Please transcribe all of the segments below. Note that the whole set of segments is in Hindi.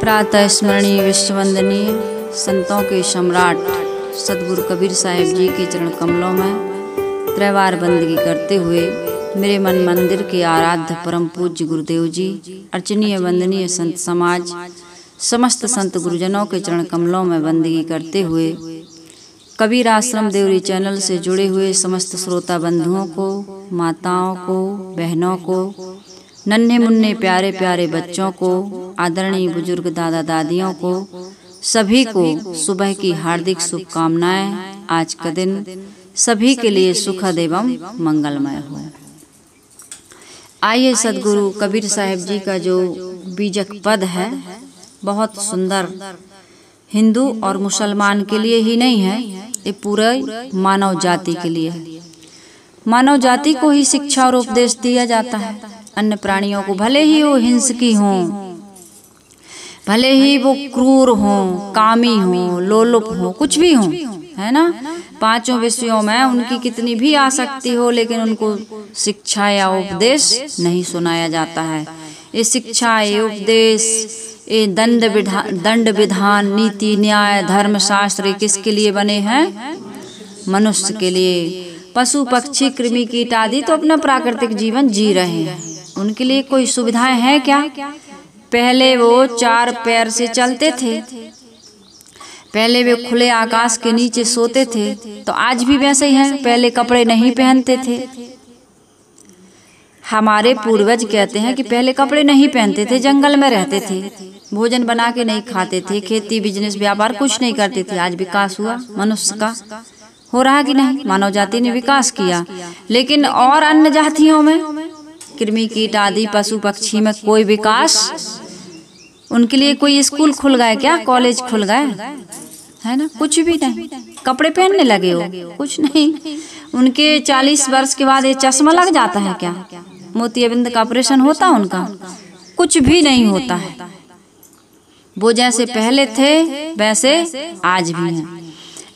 प्रातः स्मरणीय विश्ववंदनीय संतों के सम्राट सदगुरु कबीर साहिब जी के चरण कमलों में त्रैवार बंदगी करते हुए मेरे मन मंदिर के आराध्य परम पूज्य गुरुदेव जी, अर्चनीय वंदनीय संत समाज, समस्त संत गुरुजनों के चरण कमलों में बंदगी करते हुए कबीर आश्रम देवरी चैनल से जुड़े हुए समस्त श्रोता बंधुओं को, माताओं को, बहनों को, नन्हे मुन्ने प्यारे प्यारे बच्चों को, आदरणीय बुजुर्ग दादा दादियों को, सभी को सुबह की हार्दिक शुभकामनाएं। आज का दिन सभी के लिए सुखद एवं मंगलमय हो। आइए सदगुरु कबीर साहिब जी का जो बीजक पद है बहुत सुंदर, हिंदू और मुसलमान के लिए ही नहीं है, ये पूरे मानव जाति के लिए है। मानव जाति को ही शिक्षा और उपदेश दिया जाता है। अन्य प्राणियों को भले ही वो हिंसकी हों, भले ही वो क्रूर हों, कामी हों, लोलुप हों, कुछ भी हों, है ना, पांचों विषयों में उनकी कितनी भी आसक्ति हो, लेकिन उनको शिक्षा या उपदेश नहीं सुनाया जाता है। ये शिक्षा, ये उपदेश, ये दंड विधान, नीति, न्याय, धर्म, शास्त्र किसके लिए बने हैं? मनुष्य के लिए। पशु पक्षी कृमि कीट आदि तो अपना प्राकृतिक जीवन जी रहे हैं, उनके लिए कोई सुविधाएं हैं क्या? पहले वो चार पैर से चलते थे, पहले वे खुले आकाश के नीचे सोते थे, तो आज भी वैसे ही हैं। पहले कपड़े नहीं पहनते थे। हमारे पूर्वज कहते हैं कि पहले कपड़े नहीं पहनते थे, जंगल में रहते थे, भोजन बना के नहीं खाते थे, खेती बिजनेस व्यापार कुछ नहीं करते थे। आज विकास हुआ मनुष्य का, हो रहा कि नहीं? मानव जाति ने विकास किया, लेकिन और अन्य जातियों में कृमि कीट आदि पशु पक्षी में कोई विकास, उनके लिए कोई स्कूल खुल गए क्या? कॉलेज खुल गए, है ना? कुछ भी नहीं। कपड़े पहनने लगे हो, कुछ नहीं। उनके 40 वर्ष के बाद ये चश्मा लग जाता है क्या? मोतियाबिंद का ऑपरेशन होता उनका? कुछ भी नहीं होता है। वो जैसे पहले थे वैसे आज भी हैं।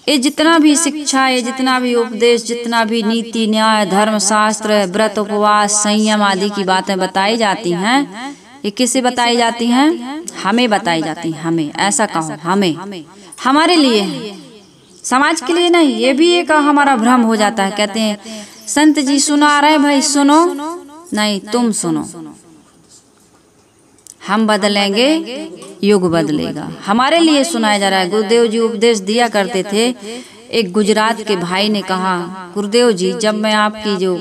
ये जितना भी शिक्षा, ये जितना भी उपदेश, जितना भी नीति न्याय, धर्म शास्त्र, व्रत उपवास, संयम आदि की बातें बताई जाती हैं, ये किसे बताई जाती हैं? हमें बताई जाती हैं। हमें, ऐसा कहो, हमें, हमारे लिए है, समाज के लिए नहीं। ये भी एक हमारा भ्रम हो जाता है। कहते हैं संत जी सुना रहे, भाई सुनो, नहीं तुम सुनो, हम बदलेंगे, युग बदलेगा। हमारे लिए सुनाया जा रहा है। गुरुदेव जी उपदेश दिया करते थे। एक गुजरात के भाई ने कहा, गुरुदेव जी जब मैं आपकी जो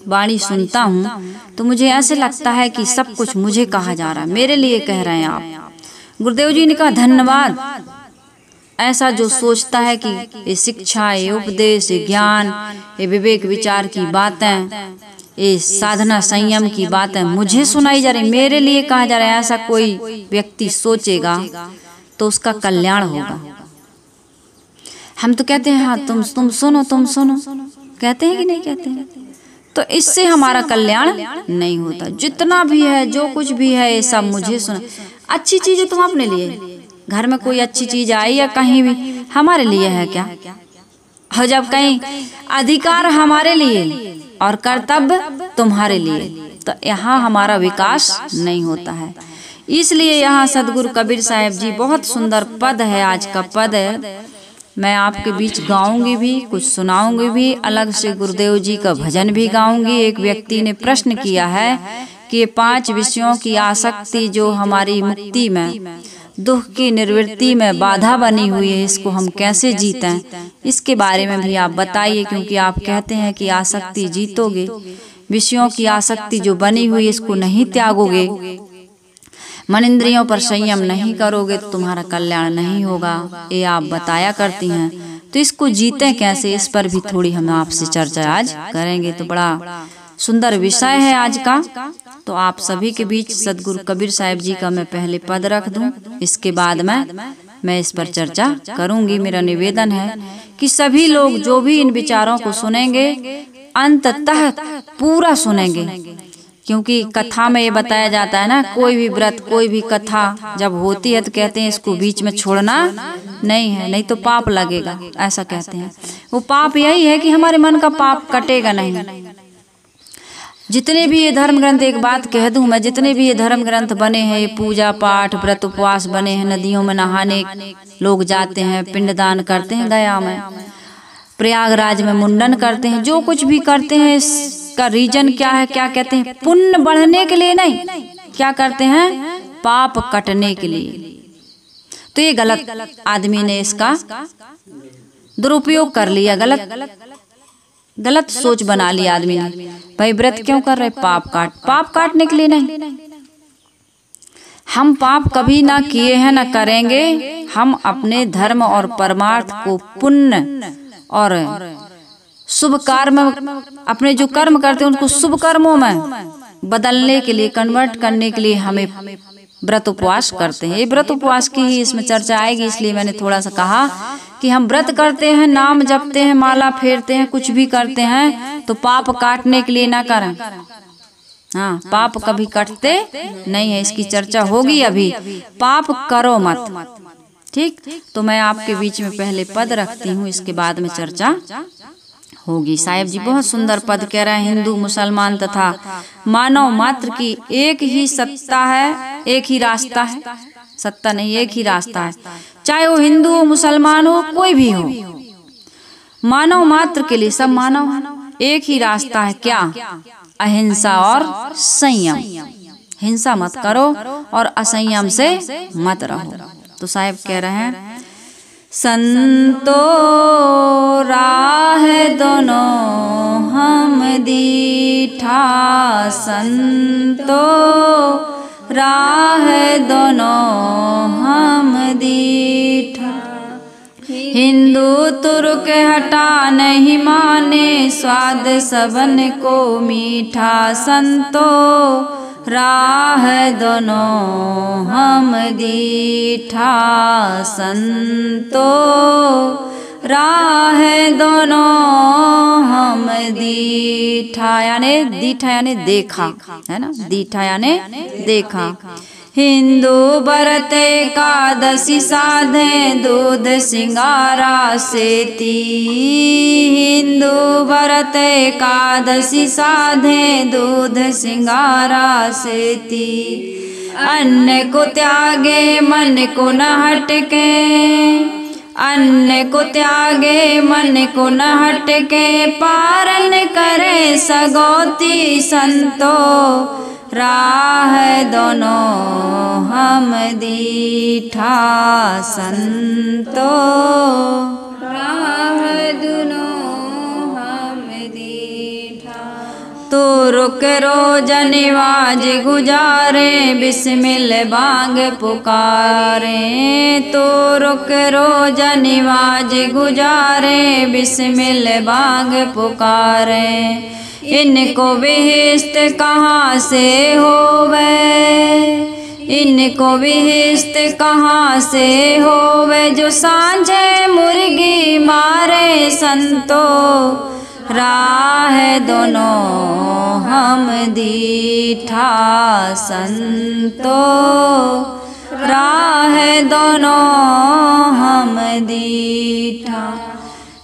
वाणी सुनता हूँ तो मुझे ऐसे लगता है कि सब कुछ मुझे कहा जा रहा है, मेरे लिए कह रहे हैं आप। गुरुदेव जी ने कहा धन्यवाद। ऐसा जो सोचता है कि ये शिक्षा, ये उपदेश, ये ज्ञान, ये विवेक विचार की बातें, ये साधना संयम की बातें मुझे सुनाई जा रही, मेरे लिए कहा जा रहा है, ऐसा कोई व्यक्ति सोचेगा तो उसका कल्याण होगा। हम तो कहते हैं हाँ तुम सुनो, तुम सुनो, कहते हैं कि नहीं कहते हैं? तो इससे हमारा कल्याण नहीं होता। जितना भी है, जो कुछ भी है, ये सब मुझे सुना। अच्छी चीजें तुम अपने लिए, घर में कोई अच्छी चीज आई या कहीं भी, हमारे लिए है क्या? और जब कहीं अधिकार हमारे लिए और कर्तव्य तुम्हारे लिए, तो यहाँ हमारा विकास नहीं होता है। इसलिए यहाँ सदगुरु कबीर साहिब जी, बहुत सुंदर पद है, आज का पद है। मैं आपके बीच गाऊंगी भी, कुछ सुनाऊंगी भी, अलग से गुरुदेव जी का भजन भी गाऊंगी। एक व्यक्ति ने प्रश्न किया है कि ये 5 विषयों की आसक्ति जो हमारी मुक्ति में, दुख की निवृत्ति में बाधा बनी हुई है, इसको हम कैसे जीतें? इसके बारे में भी आप बताइए, क्योंकि आप कहते हैं कि आसक्ति जीतोगे, विषयों की आसक्ति जो बनी हुई इसको नहीं त्यागोगे, मन इंद्रियों पर संयम नहीं करोगे तो तुम्हारा कल्याण नहीं होगा, ये आप बताया करती हैं। तो इसको जीतें कैसे, इस पर भी थोड़ी हम आपसे चर्चा आज करेंगे। तो बड़ा सुंदर विषय है आज का। तो आप सभी के बीच सदगुरु कबीर साहिब जी का मैं पहले पद रख दूं, इसके बाद मैं इस पर चर्चा करूंगी। मेरा निवेदन है कि सभी लोग जो भी इन विचारों को सुनेंगे अंततः पूरा सुनेंगे, क्योंकि कथा में ये बताया जाता है ना, कोई भी व्रत, कोई भी कथा जब होती है तो कहते हैं इसको बीच में छोड़ना नहीं है, नहीं तो पाप लगेगा, ऐसा कहते हैं। वो पाप यही है कि हमारे मन का पाप कटेगा नहीं। जितने भी ये धर्म ग्रंथ, एक बात कह दूं मैं, जितने भी ये धर्म ग्रंथ बने हैं, ये पूजा पाठ व्रत उपवास बने हैं, नदियों में नहाने लोग जाते हैं, पिंडदान करते हैं, गया में प्रयागराज में मुंडन करते हैं, जो कुछ भी करते हैं इसका रीजन क्या है, क्या कहते हैं, पुण्य बढ़ने के लिए नहीं, क्या करते हैं, पाप कटने के लिए। तो ये गलत आदमी ने इसका दुरुपयोग कर लिया, गलत सोच बना लिया आदमी ने। भाई व्रत क्यों कर रहे, पाप काटने के लिए नहीं। हम पाप कभी ना किए हैं ना करेंगे। हम अपने धर्म और परमार्थ को पुण्य और शुभ कर्म, अपने जो कर्म करते हैं उनको शुभ कर्मों में बदलने के लिए, कन्वर्ट करने के लिए हमें व्रत उपवास करते हैं। ये व्रत उपवास की ही इसमें चर्चा आएगी, इसलिए मैंने थोड़ा सा कहा कि हम व्रत करते हैं, नाम जपते हैं, माला फेरते हैं, कुछ भी करते हैं तो पाप काटने के लिए ना करें। हाँ, पाप कभी कटते नहीं है, इसकी चर्चा होगी अभी। पाप करो मत, ठीक। तो मैं आपके बीच में पहले पद रखती हूँ, इसके बाद में चर्चा होगी। साहिब जी बहुत सुंदर पद कह रहे हैं, हिंदू मुसलमान तथा मानव मात्र की एक ही सत्ता है, एक ही रास्ता है, सत्ता नहीं, एक ही रास्ता है, चाहे वो हिंदू हो, मुसलमान हो, कोई भी हो, मानव मात्र के लिए, सब मानव है, एक ही रास्ता है, क्या, अहिंसा और संयम। हिंसा मत करो और असंयम से मत रहो। तो साहिब कह रहे हैं, संतो राह दोनों हम दीठा, संतो राह दोनों हम दीठा, हिंदू तुर्क हटा नहीं माने, स्वाद सबन को मीठा, संतो राह दोनों हम दीठा, संतो राह दोनों हम दीठा, यानी दीठा यानी देखा, है ना, दीठा यानी देखा। हिंदू व्रत एकादशी साधे, दूध सिंगारा सेती, हिंदू व्रत एकादशी साधे, दूध सिंगारा सेती, अन्न को त्यागे मन को न हटके, अन्न को त्यागे मन को न हटके, पारण करे सगोती, संतो राह दोनों हम दीठा, संतो राह दोनों हम दीठा। तो रुक रोज निवाज गुजारे, बिस्मिल बांग पुकारे, तो रुक रोज निवाज गुजारे, बिस्मिल बांग पुकारे, इनको विहिस्त कहाँ से होवे, इनको विहिस्त कहाँ से होवे, जो सांझे मुर्गी मारे, संतो राह दोनों हम दीठा, संतो राह दोनों हम दीठा।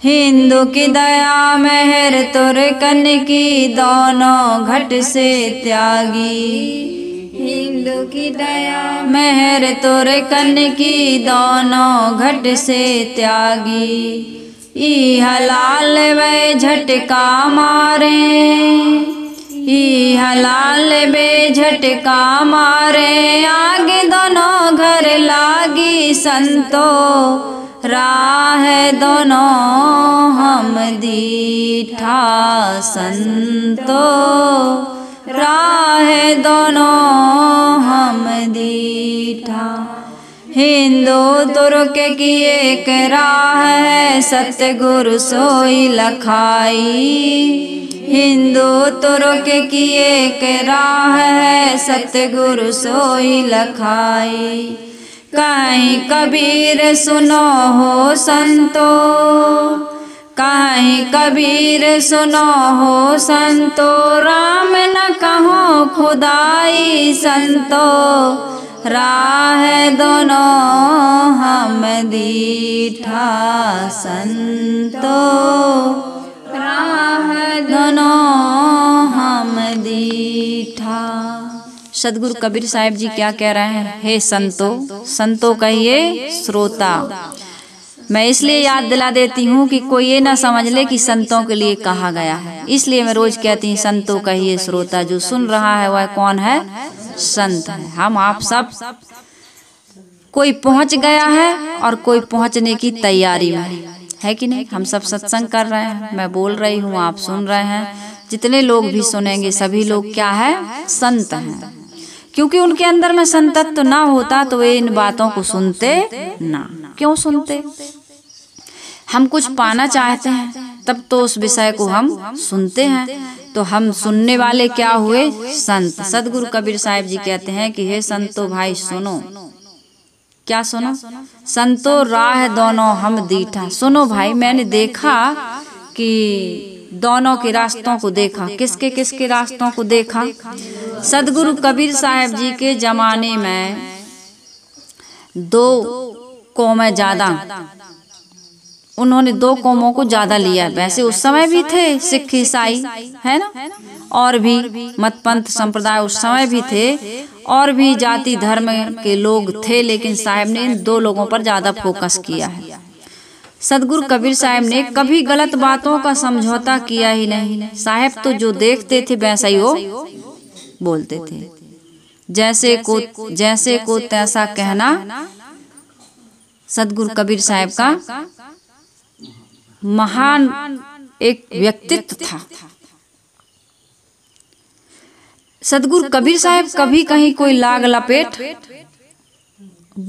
हिंदू की दया मेहर तुर्कन की, दोनों घट से त्यागी, हिंदू की दया मेहर तुर्कन की, दोनों घट से त्यागी, ई हलाल वे झटका मारे, ई हलाल बे झटका मारे, आगे दोनों घर लागी, संतो राह दोनों हम दीठा, संतो राह दोनों हम दीठा। हिंदू तुर्क की एक राह है, सतगुरु सोई लखाई, हिंदू तुर्क की एक राह है, सतगुरु सोई लखाई, कहीं कबीर सुनो हो संतो, कहीं कबीर सुनो हो संतो, राम न कहो खुदाई, संतो राह दोनों हम दीठा, संतो राह दोनों हम दीठा। सदगुरु कबीर साहब जी क्या कह रहे हैं? हे संतो, संतो कहिए श्रोता। मैं इसलिए याद दिला देती हूँ कि कोई ये ना समझ ले कि संतों के लिए कहा गया है, इसलिए मैं रोज कहती हूँ संतो कहिए श्रोता। जो सुन रहा है वह कौन है? संत है। हम आप सब, कोई पहुंच गया है और कोई पहुंचने की तैयारी में है कि नहीं। हम सब सत्संग कर रहे हैं, मैं बोल रही हूँ, आप सुन रहे हैं, जितने लोग भी सुनेंगे सभी लोग क्या है? संत हैं। क्योंकि उनके अंदर में संतत्व ना होता तो वे इन बातों को सुनते ना। क्यों सुनते? हम कुछ पाना चाहते हैं तब तो उस विषय को हम सुनते हैं, तो हम सुनने वाले क्या हुए? संत। सदगुरु कबीर साहब जी कहते हैं कि हे संतो भाई सुनो। क्या सुनो? संतो राह दोनों हम दीठा। सुनो भाई, मैंने देखा कि दोनों के रास्तों को देखा। किसके किसके रास्तों को देखा? सदगुरु कबीर साहब जी के जमाने में दो कौमें ज्यादा, उन्होंने दो कौमों को ज्यादा लिया। वैसे उस समय भी थे सिख ईसाई, है ना, और भी मतपंथ संप्रदाय उस समय भी थे, और भी जाति धर्म के लोग थे, लेकिन साहब ने इन दो लोगों पर ज्यादा फोकस किया है। सदगुरु कबीर साहब ने कभी गलत बातों का समझौता किया ही नहीं। साहब तो जो देखते थे वैसा ही वो बोलते थे। जैसे को तैसा कहना सदगुरु कबीर साहब का महान एक व्यक्तित्व था। सदगुरु कबीर साहब कभी कहीं कोई लाग लपेट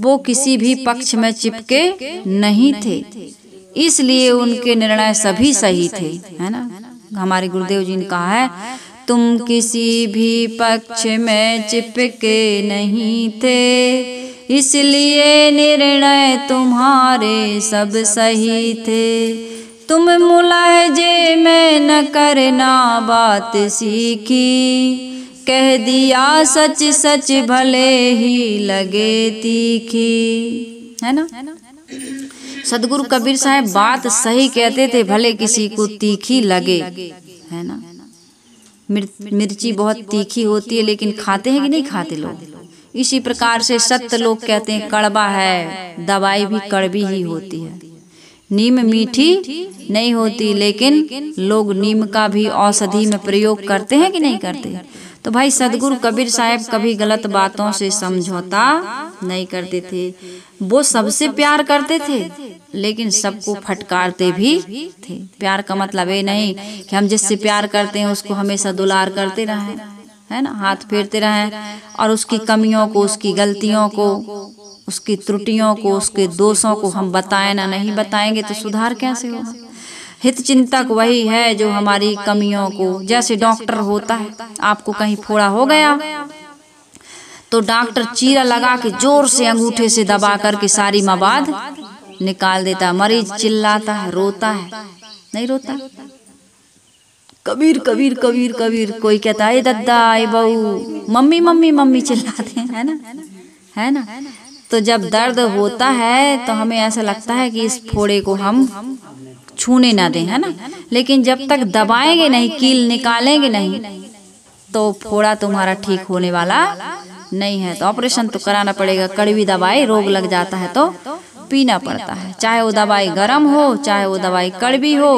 वो किसी भी पक्ष में चिपके नहीं थे, इसलिए उनके निर्णय सभी सही थे, है ना। हमारे गुरुदेव जी ने कहा है, तुम किसी भी पक्ष में चिपके नहीं थे, इसलिए निर्णय तुम्हारे सब सही थे। तुम मुलाहजे में न करना बात सीखी, कह दिया सच सच भले ही लगे तीखी, है ना। सदगुरु कबीर साहब बात सही कहते थे, भले किसी को तीखी लगे, है ना। मिर्ची बहुत तीखी होती है, लेकिन खाते हैं कि नहीं खाते लोग। इसी प्रकार से सत्य लोग कहते हैं कड़वा है, दवाई भी कड़वी ही होती है। नीम मीठी नहीं होती, लेकिन लोग नीम का भी औषधि में प्रयोग करते हैं कि नहीं करते। तो भाई सदगुरु कबीर साहब कभी गलत बातों से समझौता नहीं करते थे। वो सबसे प्यार करते थे, लेकिन सबको फटकारते भी थे। प्यार का मतलब ये नहीं कि हम जिससे प्यार करते हैं उसको हमेशा दुलार करते रहें, है ना, हाथ फेरते रहें, और उसकी कमियों को, उसकी गलतियों को, उसकी त्रुटियों को, उसके दोषों को हम बताएं ना। नहीं बताएंगे तो सुधार कैसे होगा। हित चिंतक वही है जो हमारी कमियों को, जैसे डॉक्टर होता है, आपको कहीं फोड़ा हो गया तो डॉक्टर चीरा लगा के जोर से अंगूठे से दबा करके सारी मवाद निकाल देता। मरीज चिल्लाता है, रोता है, नहीं रोता। कबीर कबीर कबीर कबीर, कोई कहता है दद्दा आई बहू, मम्मी मम्मी मम्मी चिल्लाते हैं, है ना, है ना। तो जब दर्द होता है तो हमें ऐसा लगता है कि इस फोड़े को हम छूने ना दें, है ना। लेकिन जब तक दबाएंगे नहीं, कील निकालेंगे नहीं, तो फोड़ा तुम्हारा ठीक होने वाला नहीं है। तो ऑपरेशन तो कराना पड़ेगा। कड़वी दवाई रोग लग जाता है तो पीना पड़ता है, चाहे वो दवाई गर्म हो, चाहे वो दवाई कड़वी हो,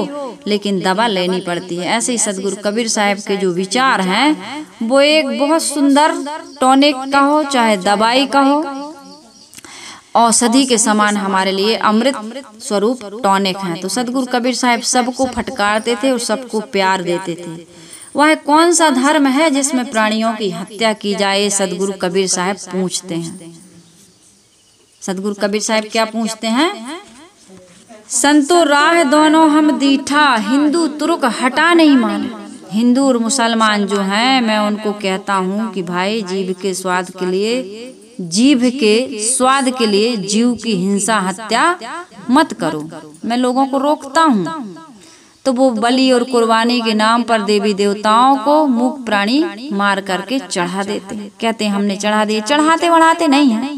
लेकिन दवा लेनी पड़ती है। ऐसे ही सदगुरु कबीर साहब के जो विचार हैं वो एक बहुत सुंदर टॉनिक का हो, चाहे दवाई का हो, औषधि के समान हमारे लिए अमृत स्वरूप टॉनिक हैं। तो सदगुरु कबीर साहब सबको फटकारते थे और सबको प्यार देते थे। वह कौन सा धर्म है जिसमें प्राणियों की हत्या की जाए? सदगुरु कबीर साहब पूछते हैं। सदगुरु कबीर साहब क्या पूछते हैं? संतो राह दोनों हम दीठा, हिंदू तुर्क हटा नहीं माना। हिंदू और मुसलमान जो हैं, मैं उनको कहता हूँ कि भाई जीव के स्वाद के लिए, जीव के स्वाद के लिए जीव की हिंसा हत्या मत करो। मैं लोगों को रोकता हूँ। तो वो बलि और कुर्बानी के नाम पर देवी देवताओं को मूक प्राणी मार करके चढ़ा देते हैं। कहते हैं हमने चढ़ा दिए। चढ़ाते बढ़ाते नहीं है,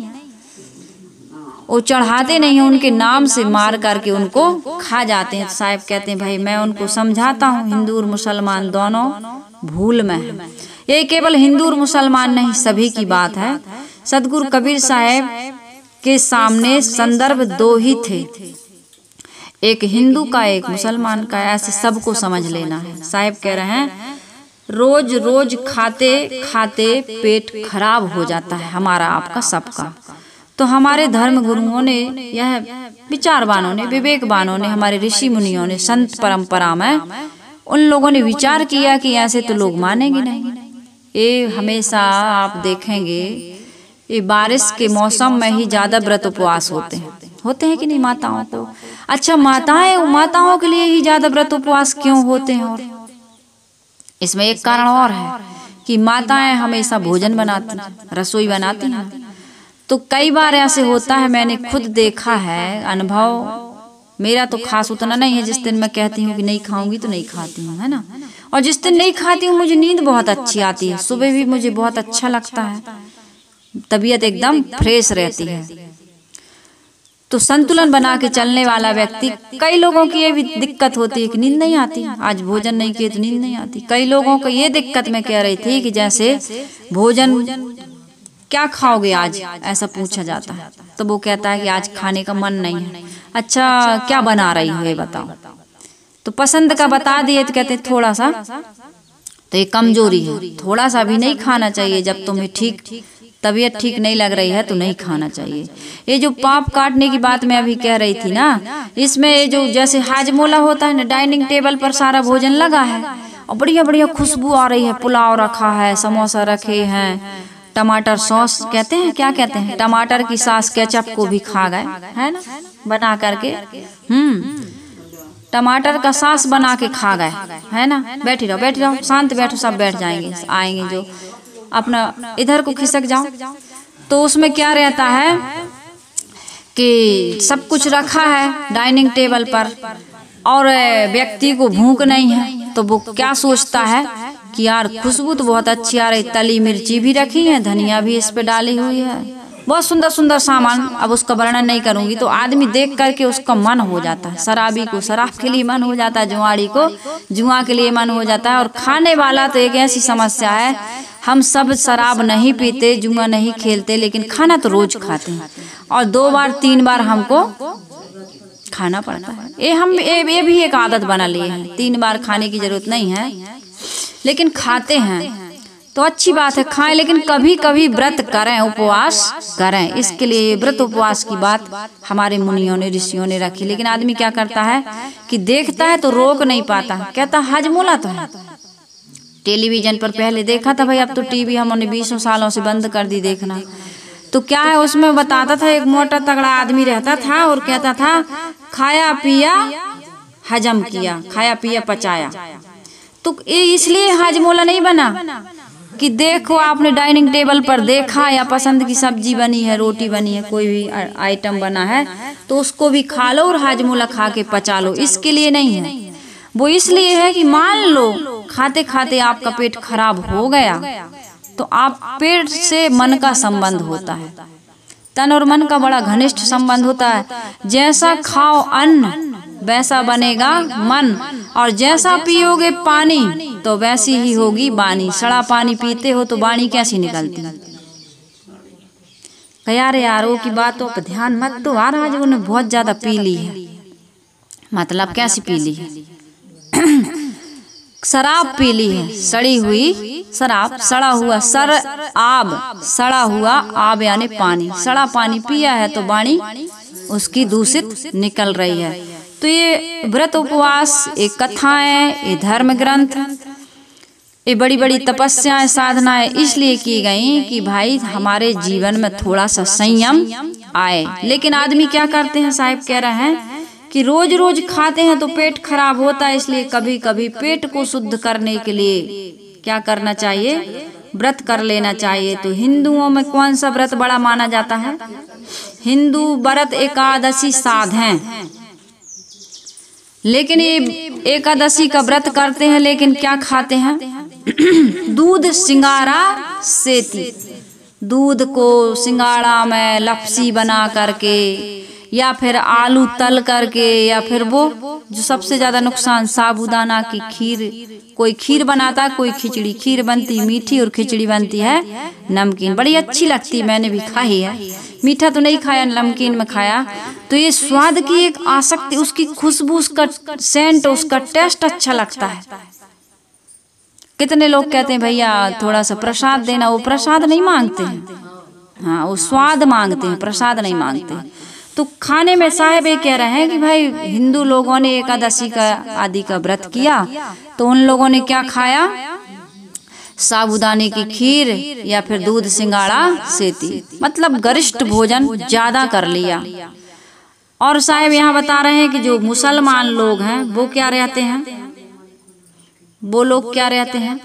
वो चढ़ाते नहीं है, उनके नाम से मार करके उनको खा जाते हैं। तो साहब कहते हैं भाई मैं उनको समझाता हूँ, हिंदू और मुसलमान दोनों भूल में है। ये केवल हिंदू और मुसलमान नहीं, सभी की बात है। सदगुरु कबीर साहब के सामने संदर्भ दो ही थे, एक हिंदू का एक मुसलमान का, ऐसे सबको समझ लेना है। साहब कह रहे हैं रोज रोज खाते खाते पेट खराब हो जाता है हमारा आपका सबका। तो हमारे धर्म गुरुओं ने, यह विचारवानों ने, विवेकवानों ने, हमारे ऋषि मुनियों ने, संत परंपरा में उन लोगों ने विचार किया कि ऐसे तो लोग मानेंगे नहीं। ये हमेशा आप देखेंगे ये बारिश के मौसम में ही ज्यादा व्रत उपवास होते हैं कि नहीं माताओं को। अच्छा, माताओं के लिए ही ज्यादा व्रत उपवास क्यों होते हैं? और इसमें एक कारण और है कि माताएं हमेशा भोजन बनाती, रसोई बनाती हैं। तो कई बार ऐसे होता है, मैंने खुद देखा है, अनुभव मेरा तो खास उतना नहीं है। जिस दिन मैं कहती हूँ कि नहीं खाऊंगी तो नहीं खाती हूँ, है ना। और जिस दिन नहीं खाती हूँ मुझे नींद बहुत अच्छी आती है, सुबह भी मुझे बहुत अच्छा लगता है, तबीयत एकदम फ्रेश रहती है। तो संतुलन बना के चलने वाला व्यक्ति, कई लोगों की ये भी दिक्कत होती है कि नींद नहीं आती, आज भोजन नहीं किए तो नींद नहीं आती। कई लोगों को ये दिक्कत मैं कह रही थी कि जैसे भोजन क्या खाओगे आज, ऐसा पूछा जाता है तो वो कहता है कि आज खाने का मन नहीं है। अच्छा, क्या बना रही हो ये बताओ, तो पसंद का बता दिए तो कहते थोड़ा सा, तो ये कमजोरी है, थोड़ा सा भी नहीं खाना चाहिए। जब तुम्हें तबीयत ठीक नहीं लग रही है तो नहीं खाना चाहिए। ये जो पाप काटने की बात मैं अभी कह रही थी ना, इसमें ये जो जैसे हाजमोला होता है ना, डाइनिंग टेबल पर सारा भोजन लगा है और बढ़िया बढ़िया खुशबू आ रही है, पुलाव रखा है, समोसा रखे हैं, टमाटर सॉस कहते हैं, क्या कहते हैं, टमाटर की सॉस, केचप को भी खा गए, है ना, बना करके। टमाटर का सॉस बना के खा गए, है ना। बैठी रहो, शांत बैठो, सब बैठ जाएंगे, आएंगे जो अपना इधर को खिसक जाओ। तो उसमें क्या रहता है कि सब कुछ रखा है डाइनिंग टेबल पर और व्यक्ति को भूख नहीं है, तो वो क्या सोचता है कि यार खुशबू तो बहुत अच्छी आ रही, तली मिर्ची भी रखी है, धनिया भी इस पे डाली हुई है, बहुत सुंदर सुंदर सामान, अब उसका वर्णन नहीं करूंगी। तो आदमी देख करके उसका मन हो जाता है, शराबी को शराब के लिए मन हो जाता है, जुआड़ी को जुआ के लिए मन हो जाता है। और खाने वाला तो एक ऐसी समस्या है, हम सब शराब नहीं पीते, जुआ नहीं खेलते, लेकिन खाना तो रोज खाते हैं और 2 बार 3 बार हमको खाना पड़ता है। ये भी एक आदत बना लिए हैं, 3 बार खाने की जरूरत नहीं है, लेकिन खाते हैं तो अच्छी बात है, खाएं, लेकिन कभी कभी व्रत करें, उपवास करें। इसके लिए व्रत उपवास की बात हमारे मुनियों ने, ऋषियों ने रखी। लेकिन आदमी क्या करता है कि देखता है तो रोक नहीं पाता, कहता हाजमोला तो है, टेलीविजन पर पहले देखा था भाई, अब तो टीवी हमने 20 सालों से बंद कर दी देखना। तो क्या है उसमें बताता था, एक मोटा तगड़ा आदमी रहता था और कहता था खाया पिया हजम किया, खाया पिया पचाया। तो ये इसलिए हाजमोला नहीं बना कि देखो आपने डाइनिंग टेबल पर देखा या पसंद की सब्जी बनी है, रोटी बनी है, कोई भी आइटम बना है तो उसको भी खा लो और हाजमोला खा के पचा लो, इसके लिए नहीं है। वो इसलिए है कि मान लो खाते खाते आपका पेट खराब हो गया तो आप पेट से मन का संबंध होता है, तन और मन का बड़ा घनिष्ठ संबंध होता है। जैसा खाओ अन्न वैसा बनेगा मन, और जैसा पियोगे पानी तो वैसी ही होगी वाणी। सड़ा पानी पीते हो तो वाणी कैसी निकलती है? यार वो की बातों पर ध्यान मत दो, आज उन्होंने बहुत ज्यादा पी ली है। मतलब कैसी पी ली है? शराब पी ली है, सड़ी हुई शराब, सड़ा हुआ सड़ा हुआ आब यानी पानी, सड़ा पानी पिया है तो वाणी उसकी दूषित निकल रही है। तो ये व्रत उपवास, ये कथाएं, ये धर्म ग्रंथ, ये बड़ी बड़ी तपस्याएं, साधनाएं इसलिए की गई कि भाई हमारे जीवन में थोड़ा सा संयम आए। लेकिन आदमी क्या करते हैं, साहब कह रहे हैं कि रोज रोज खाते हैं तो पेट खराब होता है, इसलिए कभी कभी पेट को शुद्ध करने के लिए क्या करना चाहिए, व्रत कर लेना चाहिए। तो हिंदुओं में कौन सा व्रत बड़ा माना जाता है? हिंदू व्रत एकादशी साधें, लेकिन ये एकादशी का व्रत करते हैं लेकिन क्या खाते हैं? दूध सिंगारा सेती, दूध को सिंगाड़ा में लपसी बना करके या फिर आलू तल करके, या फिर वो जो सबसे ज्यादा नुकसान साबूदाना की खीर कोई खीर बनाता, कोई खिचड़ी। खीर बनती मीठी और खिचड़ी बनती है नमकीन, बड़ी अच्छी लगती, मैंने भी खाई है। मीठा तो नहीं खाया, नमकीन में खाया। तो ये स्वाद की एक आसक्ति, उसकी खुशबू, उसका सेंट, उसका टेस्ट अच्छा लगता है। कितने लोग कहते हैं भैया थोड़ा सा प्रसाद देना, वो प्रसाद नहीं मांगते हैं, हाँ वो स्वाद मांगते हैं, प्रसाद नहीं मांगते। तो खाने में साहब ये कह रहे हैं कि भाई हिंदू लोगों ने एकादशी का आदि का व्रत किया, तो उन लोगों ने क्या खाया, साबूदाने की खीर या फिर दूध सिंगाड़ा सेती, मतलब गरिष्ठ भोजन ज्यादा कर लिया। और साहब यहाँ बता रहे हैं कि जो मुसलमान लोग हैं वो क्या रहते हैं, वो लोग क्या रहते हैं,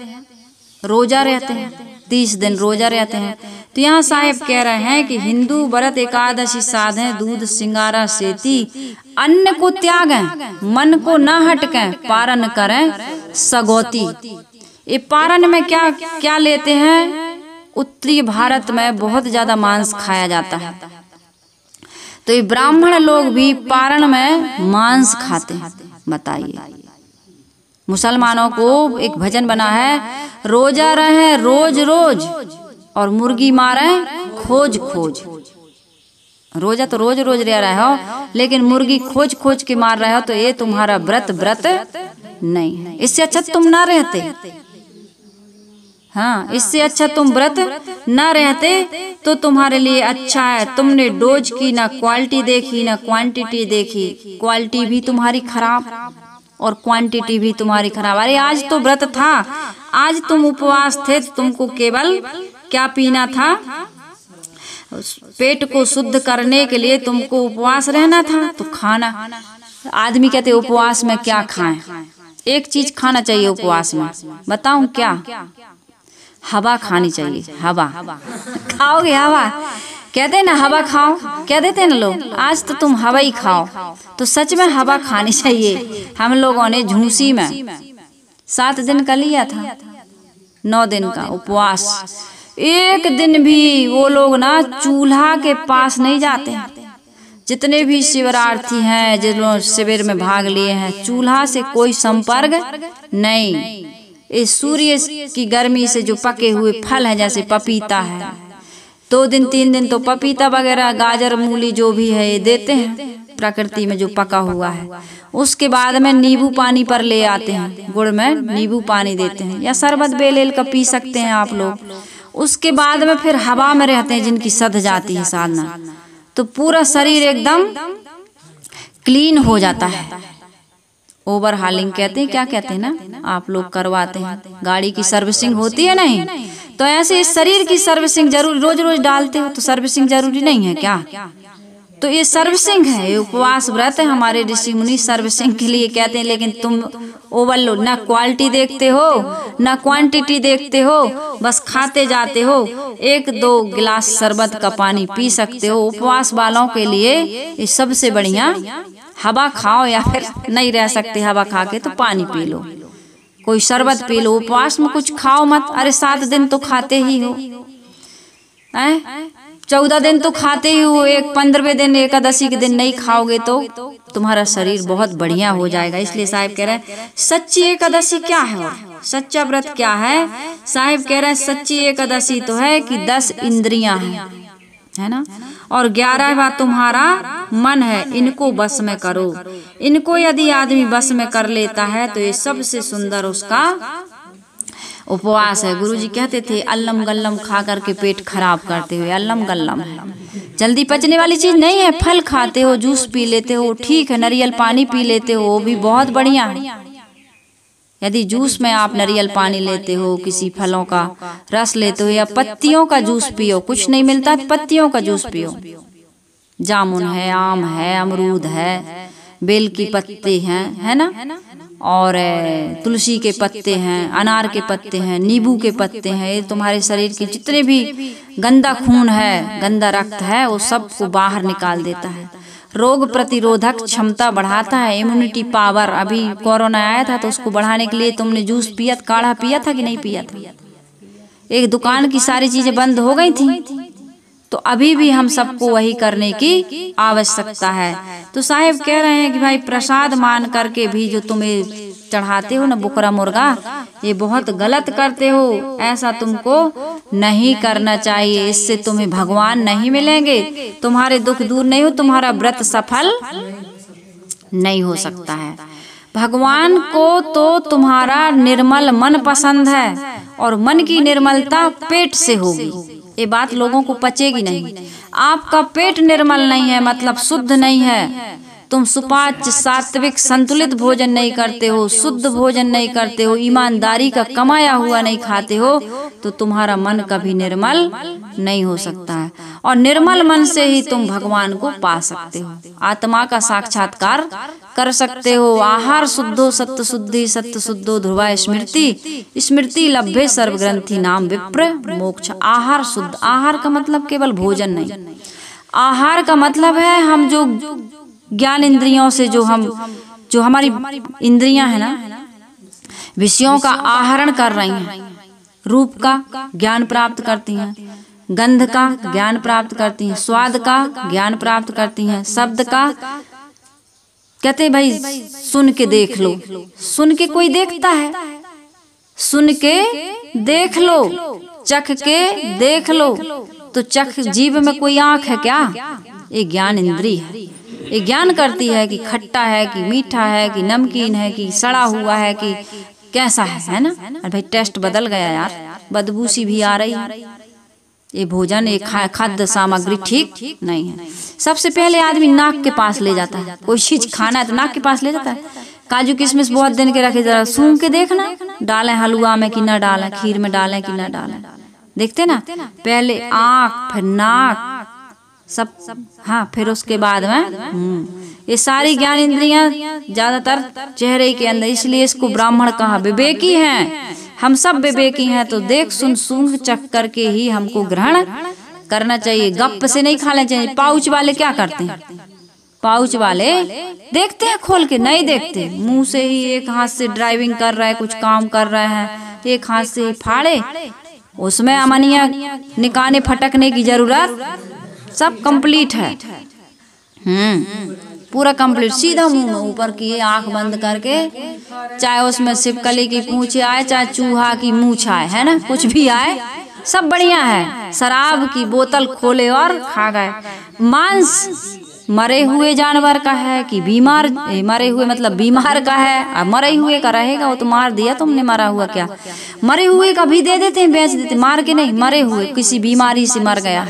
रोजा रहते हैं, 30 दिन रोजा रहते हैं। तो यहाँ साहेब कह रहे हैं कि हिंदू व्रत एकादशी साधें, दूध सिंगारा सेती, अन्न को त्यागें, मन को न हटकें, पारण करें सगौती। ये पारण में क्या क्या लेते हैं, उत्तरी भारत में बहुत ज्यादा मांस खाया जाता है, तो ये ब्राह्मण लोग भी पारण में मांस खाते हैं। बताइए, मुसलमानों को एक भजन बना है, रोजा रहे रोज रोज और मुर्गी मारे खोज खोज। रोजा तो रोज रोज रह रहे हो, लेकिन मुर्गी खोज खोज के मार रहे हो, तो ये तुम्हारा व्रत नहीं है। इससे अच्छा तुम ना रहते, हाँ इससे अच्छा तुम व्रत ना रहते तो तुम्हारे लिए अच्छा है। तुमने डोज की ना क्वालिटी देखी ना क्वांटिटी देखी, क्वालिटी भी तुम्हारी खराब और क्वांटिटी भी तुम्हारी खराब। अरे आज तो व्रत था, आज तुम उपवास थे, तो तुमको केवल क्या पीना था, पेट को शुद्ध करने के लिए तुमको उपवास रहना था, तो खाना। आदमी कहते उपवास में क्या खाएं, एक चीज खाना चाहिए उपवास में, बताऊं क्या, हवा खानी चाहिए। हवा खाओगे, हवा कहते हैं ना, हवा खाओ, कह देते हैं ना लोग, आज तो तुम हवा ही खाओ। तो सच में हवा खानी चाहिए। हम लोगों ने झूसी में 7 दिन का लिया था, 9 दिन का उपवास। एक दिन भी वो लोग ना चूल्हा के पास नहीं जाते हैं। जितने भी शिवरार्थी हैं, जिन्होंने शिविर में भाग लिए हैं, चूल्हा से कोई संपर्क नहीं। इस सूर्य की गर्मी से जो पके हुए फल है, जैसे पपीता है, 2 दिन 3 दिन तो पपीता वगैरह, गाजर मूली जो भी है ये देते हैं प्रकृति में जो पका हुआ है। उसके बाद में नींबू पानी पर ले आते हैं, गुड़ में नींबू पानी देते हैं, या शरबत बेलेल का पी सकते हैं आप लोग। उसके बाद में फिर हवा में रहते हैं, जिनकी सध जाती है साधना, तो पूरा शरीर एकदम क्लीन हो जाता है। ओवर हालिंग कहते हैं, क्या कहते हैं ना, आप लोग करवाते हैं, गाड़ी की सर्विसिंग होती है नहीं, तो ऐसे इस शरीर की सर्विसिंग जरूर रोज रोज डालते हो, तो सर्विसिंग जरूरी नहीं है क्या, तो ये सर्विसिंग है, ये उपवास व्रत है। हमारे ऋषि मुनि सर्विसिंग के लिए कहते हैं, लेकिन तुम ओवरलोड, ना क्वालिटी देखते हो ना क्वांटिटी देखते हो, बस खाते जाते हो। 1-2 गिलास शरबत का पानी पी सकते हो। उपवास वालों के लिए ये सबसे बढ़िया, हवा खाओ, या फिर नहीं रह सकते हवा खा के तो पानी पी लो, कोई शरबत पी लो। उपवास में कुछ खाओ मत। अरे 7 दिन तो खाते ही हो, 14 दिन तो खाते ही हो, 15वें दिन एकादशी के दिन नहीं खाओगे तो तुम्हारा शरीर बहुत बढ़िया हो जाएगा। इसलिए साहिब कह रहे हैं सच्ची एकादशी क्या है और सच्चा व्रत क्या है। साहिब कह रहे हैं सच्ची एकादशी तो है कि 10 इंद्रियां हैं, है ना, और 11वां तुम्हारा मन है, इनको बस में करो। इनको यदि आदमी बस में कर लेता है तो ये सबसे सुंदर उसका उपवास है। गुरुजी कहते थे अल्लम गल्लम खा करके पेट खराब करते हुए, अल्लम गल्लम है, जल्दी पचने वाली चीज नहीं है। फल खाते हो, जूस पी लेते हो, ठीक है, नारियल पानी पी लेते हो, वो भी बहुत बढ़िया है। यदि जूस में आप नारियल पानी लेते हो, किसी फलों का रस लेते हो, या पत्तियों का जूस पियो, कुछ नहीं मिलता तो पत्तियों का जूस पियो। जामुन है, आम है, अमरूद है, बेल की पत्ते हैं, है ना, और तुलसी के पत्ते हैं, अनार के पत्ते हैं, नींबू के पत्ते हैं। ये तुम्हारे शरीर के जितने भी गंदा खून है, गंदा रक्त है, वो सबको बाहर निकाल देता है। रोग प्रतिरोधक क्षमता बढ़ाता है, इम्यूनिटी पावर। अभी कोरोना आया था तो उसको बढ़ाने के लिए तुमने जूस पिया, काढ़ा पिया था कि नहीं पिया था। एक दुकान की सारी चीजें बंद हो गई थी, तो अभी भी हम सबको वही करने की आवश्यकता है। तो साहिब कह रहे हैं कि भाई प्रसाद मान करके भी जो तुम्हें चढ़ाते हो ना बुकरा मुर्गा, ये बहुत गलत करते हो। ऐसा तुमको नहीं करना चाहिए, इससे तुम्हें भगवान नहीं मिलेंगे, तुम्हारे दुख दूर नहीं हो, तुम्हारा व्रत सफल नहीं हो सकता है। भगवान को तो तुम्हारा निर्मल मन पसंद है और मन की निर्मलता पेट से होगी। ये बात लोगों को पचेगी नहीं। आपका पेट निर्मल नहीं है मतलब शुद्ध नहीं है, तुम सुपाच्य सात्विक संतुलित भोजन नहीं करते हो, शुद्ध भोजन नहीं करते हो, ईमानदारी का कमाया हुआ नहीं खाते हो, तो तुम्हारा मन कभी निर्मल नहीं हो सकता है। और निर्मल मन से ही तुम भगवान को पा सकते हो, आत्मा का साक्षात्कार कर सकते हो। आहार शुद्धो सत्य शुद्धि सत्य शुद्धो ध्रुवा स्मृति स्मृति लभ्ये सर्व ग्रंथि नाम विप्र मोक्ष। आहार शुद्ध, आहार का मतलब केवल भोजन नहीं, आहार का मतलब है हम जो ज्ञान इंद्रियों से जो हमारी इंद्रियां है ना, विषयों का आहरण कर रही हैं, रूप का ज्ञान प्राप्त करती हैं, गंध का ज्ञान प्राप्त करती हैं, स्वाद का ज्ञान प्राप्त करती हैं, शब्द का कहते हैं भाई सुन के देख लो, सुन के कोई देखता है, सुन के देख लो, चख के देख लो, तो चख जीव में कोई आंख है क्या? ये ज्ञान इंद्री है, ये ज्ञान करती है कि खट्टा है कि मीठा है कि नमकीन है कि सड़ा हुआ है कि कैसा है ना। अरे भाई टेस्ट बदल गया यार, बदबू सी भी आ रही है, ये भोजन ये खाद्य सामग्री ठीक नहीं है। सबसे पहले आदमी नाक के पास ले जाता है, कोई चीज खाना है तो नाक के पास ले जाता है। काजू किशमिश बहुत दिन के रखे, जरा सूंघ के देखना, डालें हलवा में कि ना डालें, खीर में डालें कि ना डालें, देखते ना। पहले आँख फिर नाक सब, हाँ फिर उसके बाद में ये सारी ज्ञान इंद्रियां ज्यादातर चेहरे के अंदर, इसलिए इसको ब्राह्मण कहा। विवेकी हैं हम सब, विवेकी हैं तो देख सुन सूंघ चख करके ही हमको ग्रहण करना चाहिए, गप से नहीं खाना चाहिए। पाउच वाले क्या करते हैं? पाउच वाले देखते हैं खोल के, नहीं देखते, मुंह से ही एक हाथ से ड्राइविंग कर रहा है, कुछ काम कर रहे हैं, एक हाथ से ही फाड़े, उसमें अमनिया निकाने फटकने की जरूरत, सब कंप्लीट है। पूरा कंप्लीट, सीधा मुंह में ऊपर किए, आंख बंद करके, चाहे उसमें सिपकली की पूंछ आए, चाहे चूहा की मूंछ आए, है ना, कुछ भी आए, सब बढ़िया है। शराब की बोतल खोले और खा गए। मांस मरे हुए जानवर का है कि बीमार, मरे हुए मतलब बीमार का है, अब मरे हुए का रहेगा, वो तो मार दिया तुमने, मरा हुआ क्या, मरे हुए का भी दे देते हैं, बेच देते, मार के नहीं, मरे हुए किसी बीमारी से मर गया।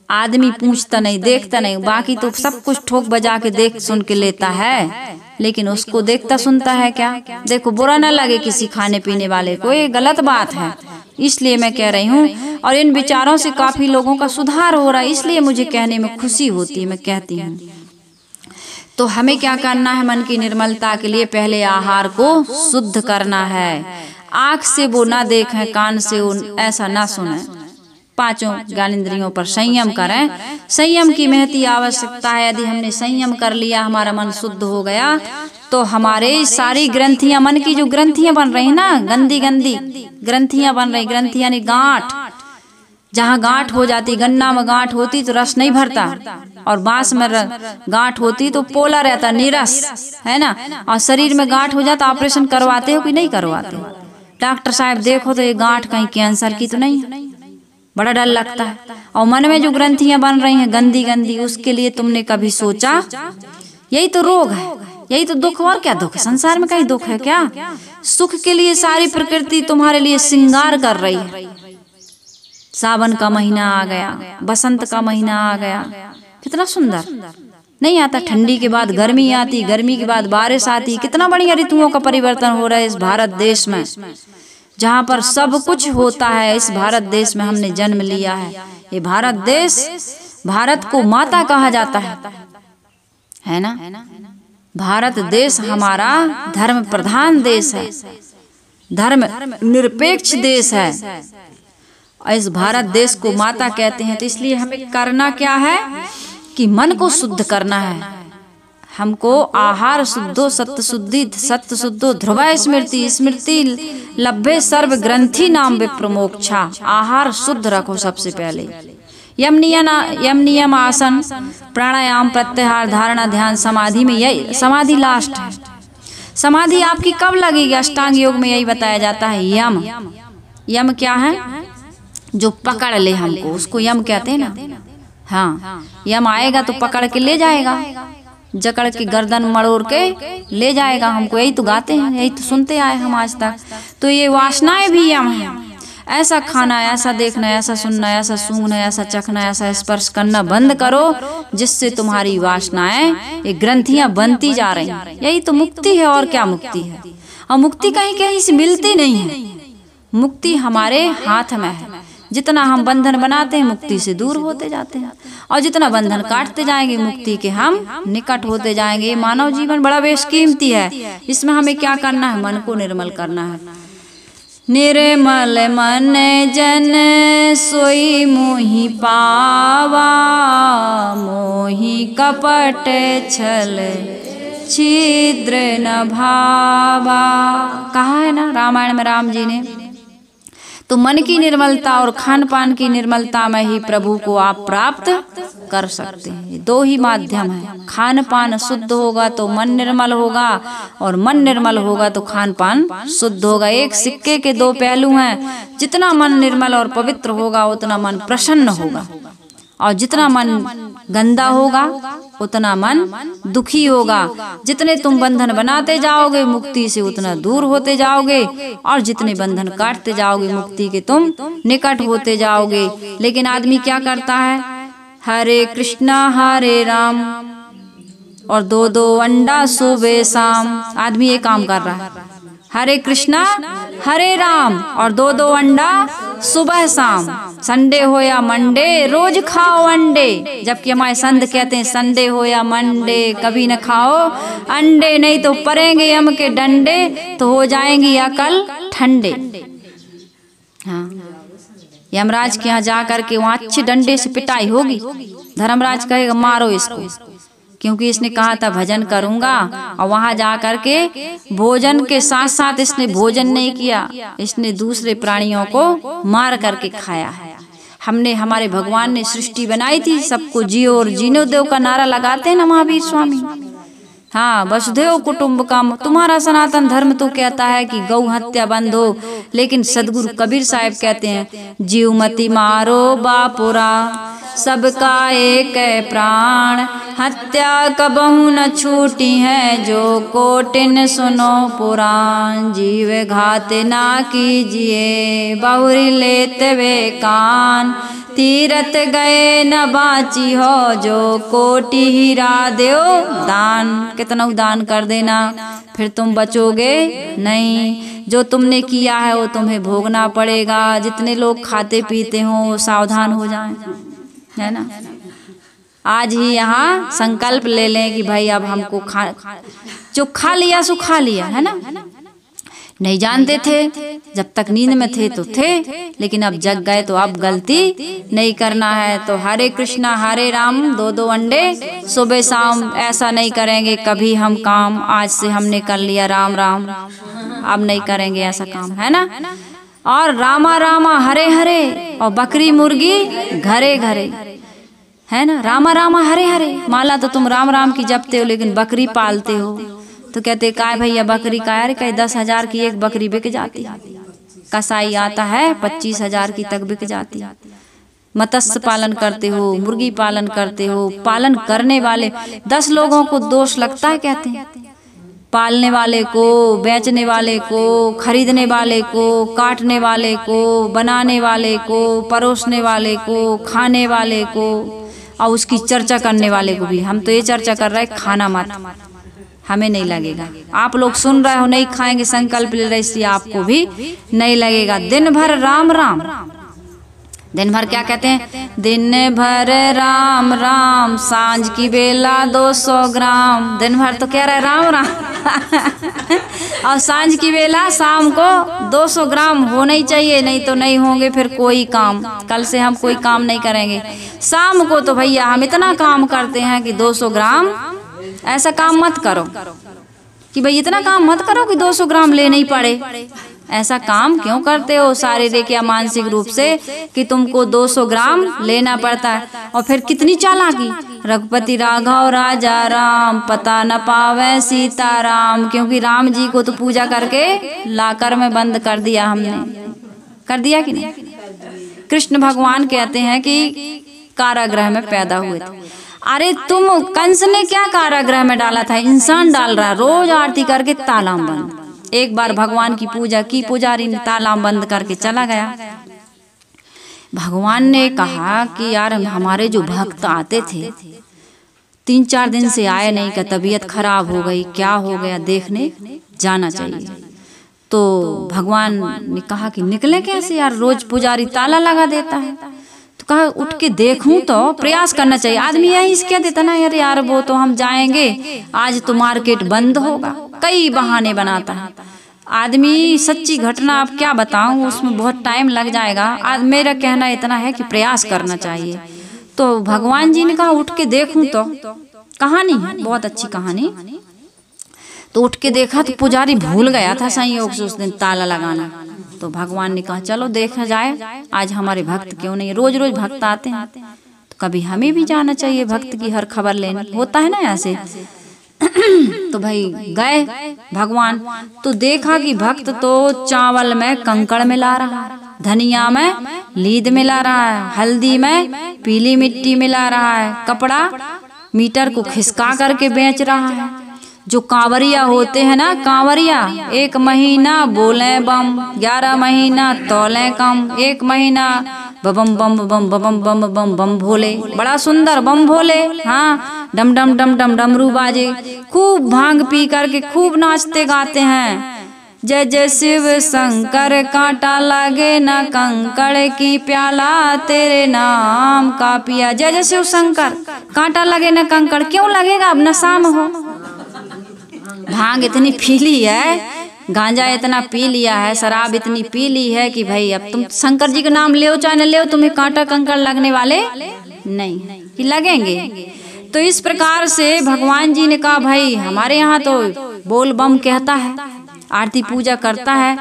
आदमी पूछता नहीं, देखता नहीं, बाकी तो सब कुछ ठोक बजा के देख सुन के लेता है, लेकिन उसको देखता सुनता है क्या? देखो बुरा ना लगे किसी खाने पीने वाले को, ये गलत बात है, इसलिए मैं कह रही हूँ। और इन विचारों से काफी लोगों का सुधार हो रहा है, इसलिए मुझे कहने में खुशी होती है, मैं कहती हूँ। तो हमें क्या करना है? मन की निर्मलता के लिए पहले आहार को शुद्ध करना है। आँख से वो ना देखें, कान से वो ऐसा ना सुने, पांचों ज्ञानेंद्रियों पर संयम करें। संयम की महती आवश्यकता है। यदि हमने संयम कर लिया, हमारा मन शुद्ध हो गया, तो हमारे सारी ग्रंथियां, मन की जो ग्रंथियां बन रही है ना, गंदी गंदी ग्रंथियां बन रही, ग्रंथियां यानी गांठ, जहाँ गांठ हो जाती, गन्ना में गांठ होती तो रस नहीं भरता, और बांस में गांठ होती तो पोला रहता, नीरस, है ना। और शरीर में गांठ हो जाता, ऑपरेशन करवाते हो कि नहीं करवाते? डॉक्टर साहब देखो तो ये गांठ कहीं कैंसर की तो नहीं है, बड़ा डर लगता है। और मन में जो ग्रंथियां बन रही हैं गंदी गंदी, उसके लिए तुमने कभी सोचा? यही तो रोग है, यही तो दुख, और क्या दुख है? संसार में कहीं दुख है क्या? सुख के लिए सारी प्रकृति तुम्हारे लिए श्रृंगार कर रही है। सावन का महीना आ गया, बसंत का महीना आ गया, कितना सुंदर नहीं आता? ठंडी के बाद गर्मी आती, गर्मी के बाद बारिश आती, कितना बढ़िया ऋतुओं का परिवर्तन हो रहा है इस भारत देश में, जहाँ पर सब कुछ होता है। इस भारत देश में हमने जन्म लिया है। ये भारत देश, भारत को माता कहा जाता है ना। भारत देश हमारा धर्म प्रधान देश है, धर्म निरपेक्ष देश है। इस भारत देश को माता कहते हैं। तो इसलिए हमें करना क्या है कि मन को शुद्ध करना है। हमको आहार शुद्धो सत्य शुद्धि सत्य शुद्धो ध्रुवा स्मृति स्मृति लभ्ये सर्व ग्रंथि नाम विप्रमोक्षा। आहार शुद्ध रखो सबसे पहले। यम नियम आसन प्राणायाम प्रत्याहार धारणा ध्यान समाधि में, यही समाधि लास्ट है। समाधि आपकी कब लगेगी? अष्टांग योग में यही बताया जाता है। यम, यम क्या है? जो पकड़ ले हमको, उसको यम कहते हैं ना। हाँ, यम आएगा तो पकड़ के ले जाएगा, जकड़ के गर्दन मरोड़ के ले जाएगा हमको। यही तो गाते हैं, यही तो सुनते आए हम आज तक। तो ये वासनाएं भी यम है। ऐसा खाना, ऐसा देखना, ऐसा सुनना, ऐसा सूंघना, ऐसा चखना, ऐसा स्पर्श करना बंद करो जिससे तुम्हारी वासनाएं, ये ग्रंथियां बनती जा रही हैं। यही तो मुक्ति है, और क्या मुक्ति है? और मुक्ति कहीं कहीं से मिलती नहीं है। मुक्ति हमारे हाथ में है। जितना हम बंधन बनाते हैं मुक्ति से दूर होते जाते हैं, और जितना बंधन काटते जाएंगे मुक्ति के हम निकट होते जाएंगे। मानव जीवन बड़ा बेशकीमती है। इसमें हमें क्या करना है? मन को निर्मल करना है। निर्मल मन जन सोई मोहि पावा, मोहि कपट छल छिद्र न भावा। कहा है ना रामायण में राम जी ने। तो मन की निर्मलता और खान पान की निर्मलता में ही प्रभु को आप प्राप्त कर सकते हैं। दो ही माध्यम है। खान पान शुद्ध होगा तो मन निर्मल होगा, और मन निर्मल होगा तो खान पान शुद्ध होगा। एक सिक्के के दो पहलू हैं। जितना मन निर्मल और पवित्र होगा उतना मन प्रसन्न होगा, और जितना मन गंदा होगा उतना मन दुखी होगा। जितने तुम बंधन बनाते जाओगे मुक्ति से उतना दूर होते जाओगे, और जितने बंधन काटते जाओगे मुक्ति के तुम निकट होते जाओगे। लेकिन आदमी क्या करता है? हरे कृष्णा हरे राम और दो दो अंडा सुबह शाम। आदमी ये काम कर रहा है, हरे कृष्णा हरे राम और दो दो अंडा सुबह शाम। संडे हो या मंडे रोज खाओ अंडे, जबकि हमारे संत कहते हैं संडे हो या मंडे कभी न खाओ अंडे, नहीं तो पड़ेंगे यम के डंडे, तो हो जाएंगी अकल ठंडे। हाँ, यमराज के यहाँ जा करके वहाँ अच्छे डंडे से पिटाई होगी। धर्मराज कहेगा मारो इसको, क्योंकि इसने कहा था भजन करूंगा, और वहां जा करके भोजन के साथ साथ इसने भोजन नहीं किया, इसने दूसरे प्राणियों को मार करके खाया है। हमने, हमारे भगवान ने सृष्टि बनाई थी, सबको जियो और जीनो देव का नारा लगाते हैं ना महावीर स्वामी। हाँ, वसुधैव कुटुंबकम। तुम्हारा सनातन धर्म तो कहता है कि गौ हत्या बंद हो, लेकिन सदगुरु कबीर साहब कहते हैं जीव मति मारो बापुरा, सबका एक प्राण, हत्या कबहू न छूटी है, जो कोटिन सुनो पुराण। जीव घात ना कीजिए, बहुरी लेते वे कान, तीरथ गए न बाची हो, जो कोटि हीरा देओ दान। कितना दान कर देना, फिर तुम बचोगे नहीं। जो तुमने किया है वो तुम्हें भोगना पड़ेगा। जितने लोग खाते पीते हो सावधान हो जाएं, है ना। आज ही यहाँ संकल्प ले लें कि भाई अब हमको जो खा लिया सो खा लिया, है ना। नहीं जानते थे, जब तक नींद में थे तो थे, लेकिन अब जग गए तो अब गलती नहीं करना है। तो हरे कृष्णा हरे राम, दो दो अंडे सुबह शाम, ऐसा नहीं करेंगे कभी हम काम। आज से हमने कर लिया राम राम, अब नहीं करेंगे ऐसा काम, है ना। और रामा रामा हरे हरे, और बकरी मुर्गी घरे घरे, है ना। रामा रामा हरे हरे, माला तो तुम राम राम की जपते हो लेकिन बकरी पालते हो। तो कहते काय भैया बकरी का, यार कहीं 10,000 की एक बकरी बिक जाती, कसाई आता है 25,000 की तक बिक जाती। मत्स्य पालन करते हो, मुर्गी पालन करते हो, पालन करने वाले 10 लोगों को दोष लगता है, कहते हैं पालने वाले को, बेचने वाले को, खरीदने वाले को, काटने वाले को, बनाने वाले को, परोसने वाले को, खाने वाले को, और उसकी चर्चा करने वाले को भी। हम तो ये चर्चा कर रहे हैं खाना मत, हमें नहीं लगेगा। आप लोग सुन रहे हो नहीं खाएंगे, संकल्प ले रहे, इसलिए आपको भी नहीं लगेगा। दिन भर राम राम, दिन भर क्या कहते हैं, दिन भर राम राम, सांझ की बेला 200 ग्राम। दिन भर तो कह रहे राम राम और सांझ की बेला शाम को 200 ग्राम होना ही चाहिए, नहीं तो नहीं होंगे फिर कोई काम। कल से हम कोई काम नहीं करेंगे। शाम को तो भैया हम इतना काम करते हैं कि 200 ग्राम। ऐसा काम मत करो कि भाई इतना काम मत करो कि 200 ग्राम लेने ही पड़े। ऐसा काम क्यों करते हो शारीरिक या मानसिक रूप से कि तुमको 200 ग्राम लेना पड़ता है। और फिर कितनी चालाकी, रघुपति राघव राजा राम, पता न पावे सीताराम। क्योंकि राम जी को तो पूजा करके लाकर में बंद कर दिया हमने, कर दिया कि नहीं। कृष्ण भगवान कहते हैं कि कारागृह में पैदा हुए थे। अरे तुम, कंस ने क्या कारागृह में डाला था, इंसान डाल रहा, रोज आरती करके ताला बंद। एक बार भगवान की पूजा की, पुजारी ने ताला बंद करके चला गया। भगवान ने कहा कि यार हमारे जो भक्त आते थे 3-4 दिन से आए नहीं, का तबीयत खराब हो गई, क्या हो गया, देखने जाना चाहिए। तो भगवान ने कहा कि निकले कैसे यार, रोज पुजारी ताला लगा देता है। तो कहा उठ के देखूं तो प्रयास करना चाहिए। आदमी यही कह देता ना, यार वो तो हम जाएंगे, आज तो मार्केट बंद होगा, कई बहाने बनाता है आदमी। सच्ची घटना आप क्या बताऊं, उसमें बहुत टाइम लग जाएगा। आज मेरा कहना इतना है कि प्रयास करना चाहिए। तो भगवान जी ने कहा उठ के देखूं तो, कहानी है बहुत अच्छी कहानी। तो उठ के देखा तो पुजारी भूल गया था संयोग से उस दिन ताला लगाना। तो भगवान ने कहा चलो देखा जाए, आज हमारे भक्त क्यों नहीं, रोज रोज भक्त आते हैं, तो कभी हमें भी जाना चाहिए भक्त की हर खबर लेने, होता है ना ऐसे। तो भाई गए भगवान, तो देखा कि भक्त तो चावल में कंकड़ मिला रहा है, धनिया में लीद मिला रहा है, हल्दी में पीली मिट्टी मिला रहा है, कपड़ा मीटर को खिसका करके बेच रहा है। जो कांवरिया होते हैं ना, कांवरिया 1 महीना बोले बम, 11 महीना तौले कम, 1 महीना बम बम बम बम बम बम बम भोले, बड़ा सुंदर बम भोले। हाँ, डम डम डम डम डमरू बाजे, खूब भांग पी करके खूब नाचते गाते हैं। जय जय शिव शंकर, कांटा लगे ना कंकड़ की, प्याला तेरे नाम का पिया। जय जय शिव शंकर, कांटा लगे ना कंकड़, क्यों लगेगा, अब नशा में हो। भांग इतनी पी ली है, गांजा इतना पी लिया है, शराब इतनी पी ली है कि भाई अब तुम शंकर जी का नाम ले चाहे न ले, तुम्हें कांटा कंकड़ लगने वाले नहीं कि लगेंगे। तो इस प्रकार से भगवान जी ने कहा भाई हमारे यहाँ तो बोल बम कहता है, आरती पूजा करता है।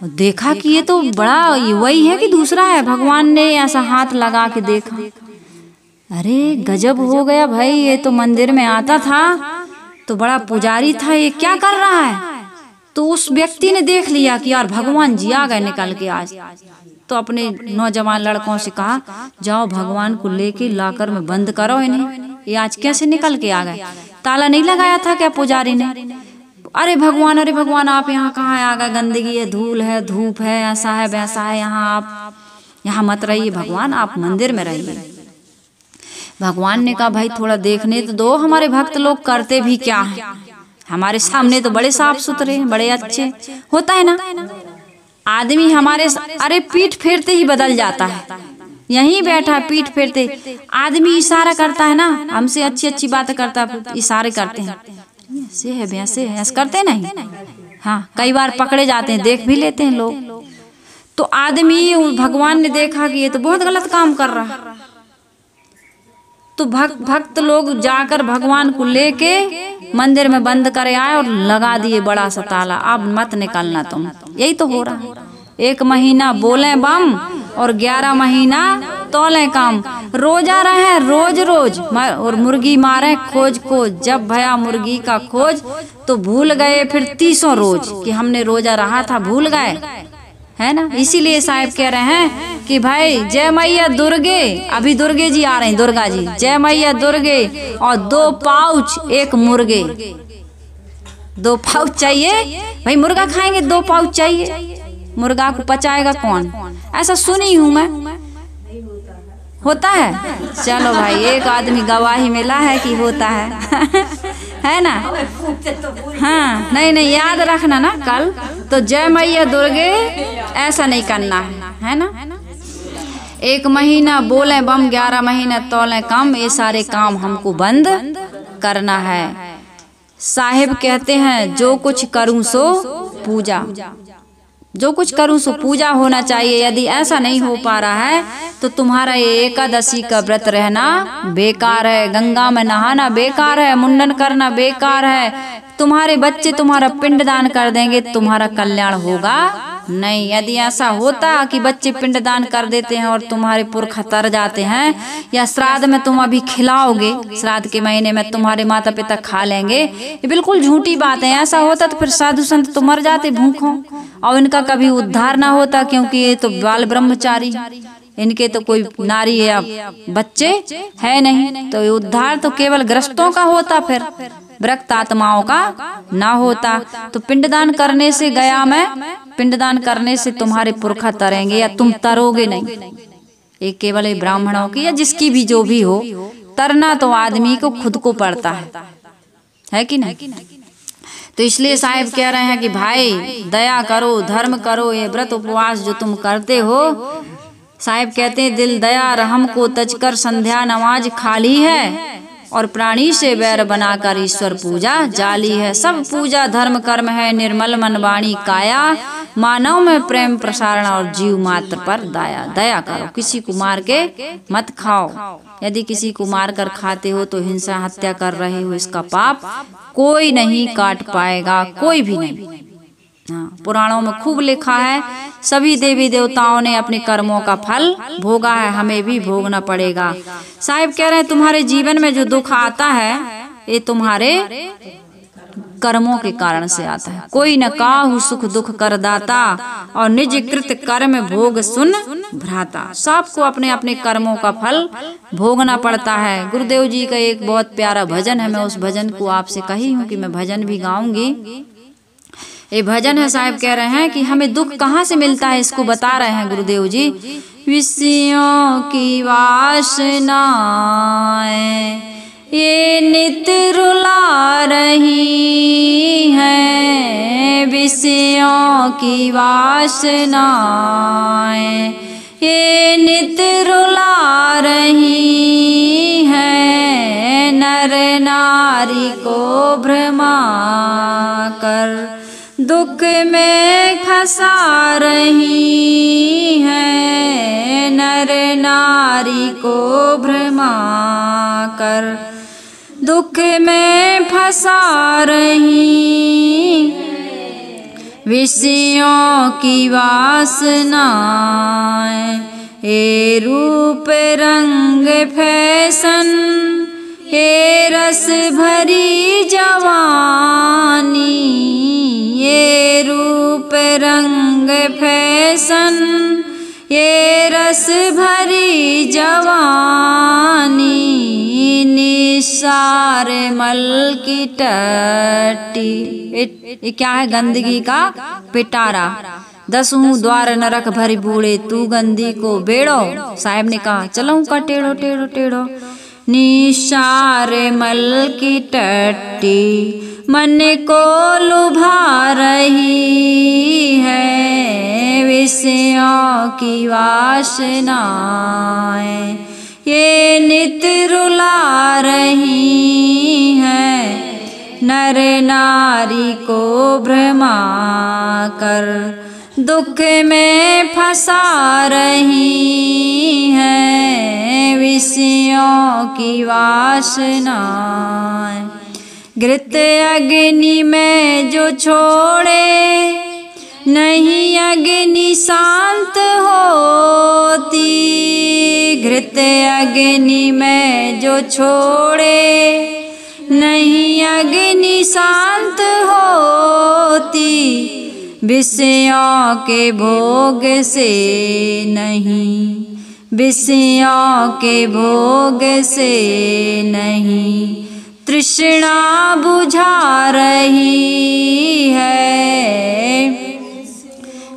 देखा कि ये तो बड़ा वही है कि दूसरा है। भगवान ने ऐसा हाथ लगा के देखा, अरे गजब हो गया भाई, ये तो मंदिर में आता था तो बड़ा पुजारी था, ये क्या कर रहा है। तो उस व्यक्ति ने देख लिया कि यार भगवान जी आ गए निकल के आज। तो अपने नौजवान लड़कों से कहा जाओ भगवान को लेके लाकर में बंद करो इन्हें, ये आज कैसे निकल के आ गए, ताला नहीं लगाया था क्या पुजारी ने। अरे भगवान आप यहाँ कहाँ आ गए, गंदगी है, धूल है, धूप है, ऐसा है वैसा है, यहाँ आप यहाँ मत रहिए भगवान, आप मंदिर में रहिए। भगवान ने कहा भाई थोड़ा देखने तो दो, हमारे भक्त लोग करते भी क्या है, हमारे सामने तो बड़े साफ सुथरे हैं, बड़े अच्छे। होता है ना आदमी हमारे, अरे पीठ फेरते ही बदल जाता है, यहीं बैठा पीठ फेरते आदमी इशारा करता है ना, हमसे अच्छी अच्छी बातें करता है, इशारे करते हैं, ऐसे है वैसे है, ऐसे करते नहीं। हाँ, कई बार पकड़े जाते हैं, देख भी लेते हैं लोग। तो आदमी, भगवान ने देखा कि ये तो बहुत गलत काम कर रहा है। तो भक्त लोग जाकर भगवान को लेके मंदिर में बंद करे आए और लगा दिए बड़ा सा ताला, अब मत निकलना तुम। यही तो हो रहा है, 1 महीना बोले बम और 11 महीना तौले काम। रोजा रहे रोज रोज और मुर्गी मारे खोज खोज, जब भया मुर्गी का खोज तो भूल गए फिर 30 रोज कि हमने रोजा रहा था, भूल गए, है ना। इसीलिए साहब कह रहे हैं कि भाई जय मैया दुर्गे, अभी दुर्गे जी आ रहे हैं, दुर्गा जी, जय मैया दुर्गे, और 2 पाउच 1 मुर्गे, 2 पाउच चाहिए भाई, मुर्गा खाएंगे 2 पाउच चाहिए, मुर्गा को पचाएगा कौन, ऐसा सुनी हूं मैं। होता है, चलो भाई एक आदमी गवाही मिला है कि होता है है ना। हाँ, नहीं याद रखना ना कल, तो जय मैया दुर्गे ऐसा नहीं करना है ना। 1 महीना बोले बम, 11 महीना तौले कम, ये सारे काम हमको बंद करना है। साहिब कहते हैं जो कुछ करूं सो पूजा, जो कुछ करूं सो पूजा होना चाहिए। यदि ऐसा नहीं हो पा रहा है तो तुम्हारा ये एकादशी का व्रत रहना बेकार है, गंगा में नहाना बेकार है, मुंडन करना बेकार है। तुम्हारे बच्चे तुम्हारा पिंडदान कर देंगे, तुम्हारा कल्याण होगा नहीं। यदि ऐसा होता कि बच्चे पिंडदान कर देते हैं और तुम्हारे पुरखा तर जाते हैं, या श्राद्ध में तुम अभी खिलाओगे, श्राद्ध के महीने में तुम्हारे माता पिता खा लेंगे, ये बिल्कुल झूठी बात है। ऐसा होता तो फिर साधु संत तो मर जाते भूखों, और इनका कभी उद्धार ना होता, क्योंकि ये तो बाल ब्रह्मचारी, इनके तो कोई नारी या बच्चे है नहीं, तो ये उद्धार तो केवल ग्रस्तों का होता, फिर विरक्त आत्माओं का ना होता। तो पिंडदान करने से गया में पिंडदान करने से तुम्हारे पुरखा तरेंगे, या तुम तरोगे नहीं। ये केवल ब्राह्मणों की या जिसकी भी जो भी हो, तरना तो आदमी को खुद को पड़ता है कि नहीं। तो इसलिए साहिब कह रहे हैं कि भाई दया करो, धर्म करो, ये व्रत उपवास जो तुम करते हो, साहिब कहते हैं दिल दया रहम को तजकर संध्या नमाज खाली है, और प्राणी से बैर बनाकर ईश्वर पूजा जाली है। सब पूजा धर्म कर्म है, निर्मल मन वाणी काया, मानव में प्रेम प्रसारण और जीव मात्र पर दया। दया करो, किसी को मार के मत खाओ। यदि किसी को मार कर खाते हो तो हिंसा हत्या कर रहे हो, इसका पाप कोई नहीं काट पाएगा, कोई भी नहीं। हाँ, पुराणों में खूब लिखा है, सभी देवी देवताओं ने अपने कर्मों का फल भोगा है, हमें भी भोगना पड़ेगा। साहिब कह रहे हैं तुम्हारे जीवन में जो दुख आता है, ये तुम्हारे कर्मों के कारण से आता है। कोई न काहू सुख दुख कर दाता, और निज कृत कर्म भोग सुन भ्राता। सबको अपने अपने कर्मों का फल भोगना पड़ता है। गुरुदेव जी का एक बहुत प्यारा भजन है, मैं उस भजन को आपसे कही हूँ कि मैं भजन भी गाऊंगी। ये भजन है, साहिब कह रहे हैं कि हमें दुख कहाँ से मिलता है, इसको बता रहे हैं गुरुदेव जी। विषयों की वासना ये नित रुला रही है, विषयों की वासना ये नित रुला रही है, नर नारी को भ्रमा कर दुख में फंसा रही है, नर नारी को भ्रमा कर दुख में फंसा रही। विषयों की वासना ये रूप रंग फैशन, ये रस भरी जवानी, ये रूप रंग फैशन, ये रस भरी जवानी, निसार मल की टट्टी। ये क्या है? गंदगी का पिटारा। 10 द्वार नरक भरी बूढ़े, तू गंदी को बेड़ो। साहब ने कहा चलो का टेढ़ो टेढ़ो टेढ़ो। निसार मल की टट्टी मन को लुभा रही है, विषयों की वासनाएं ये नित रुला रही है, नर नारी को भ्रमा कर दुख में फंसा रही है, विषयों की वासनाएं। घृत अग्नि में जो छोड़े, नहीं अग्नि शांत होती। घृत अग्नि में जो छोड़े, नहीं अग्नि शांत होती। विषयों के भोग से नहीं, विषयों के भोग से नहीं, तृष्णा बुझा रही है,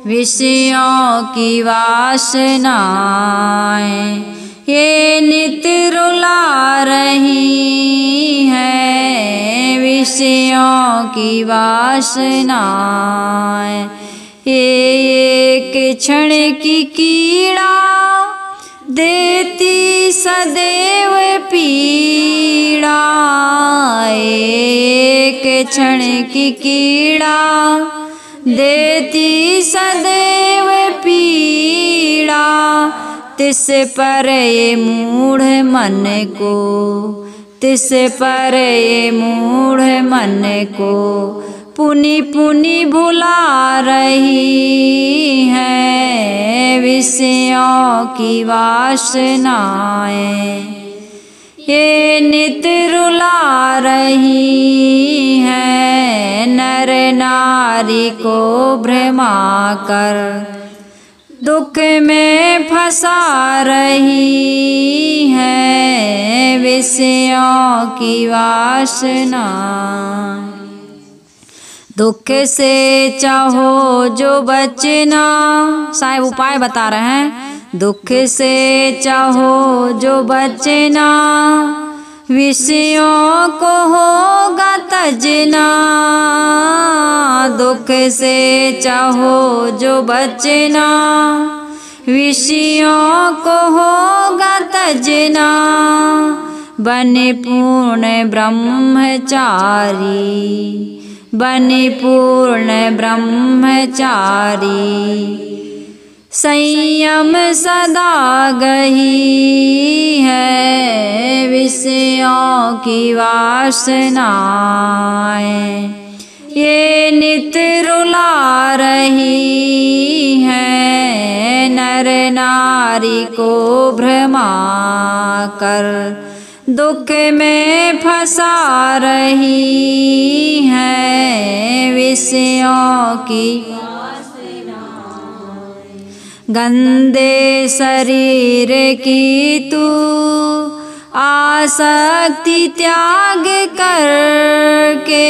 विषयों की वासनाएं ये नित रुला रही है, विषयों की वासनाएं एक क्षण की कीड़ा देती सदैव पीड़ा। एक क्षण की कीड़ा देती सदैव पीड़ा। तिस पर ये मूढ़ मन को, तिस पर ये मूढ़ मन को पुनि पुनि भुला रही है विषयों की वासनाएं। ये नित रुला रही है नर नारी को भ्रमा कर। दुख में फंसा रही है विषयों की वासना। दुख से चाहो जो बचना, साहब उपाय बता रहे हैं। दुख से चाहो जो बचना, विषयों को होगा तजना। दुख से चाहो जो बचना, विषयों को होगा तजना। बने पूर्ण ब्रह्मचारी, बने पूर्ण ब्रह्मचारी। संयम सदा गही है विषयों की वासनाएं। ये नित रुला रही है नर नारी को भ्रमा कर। दुख में फंसा रही है विषयों की। गंदे शरीर की तू आसक्ति त्याग करके।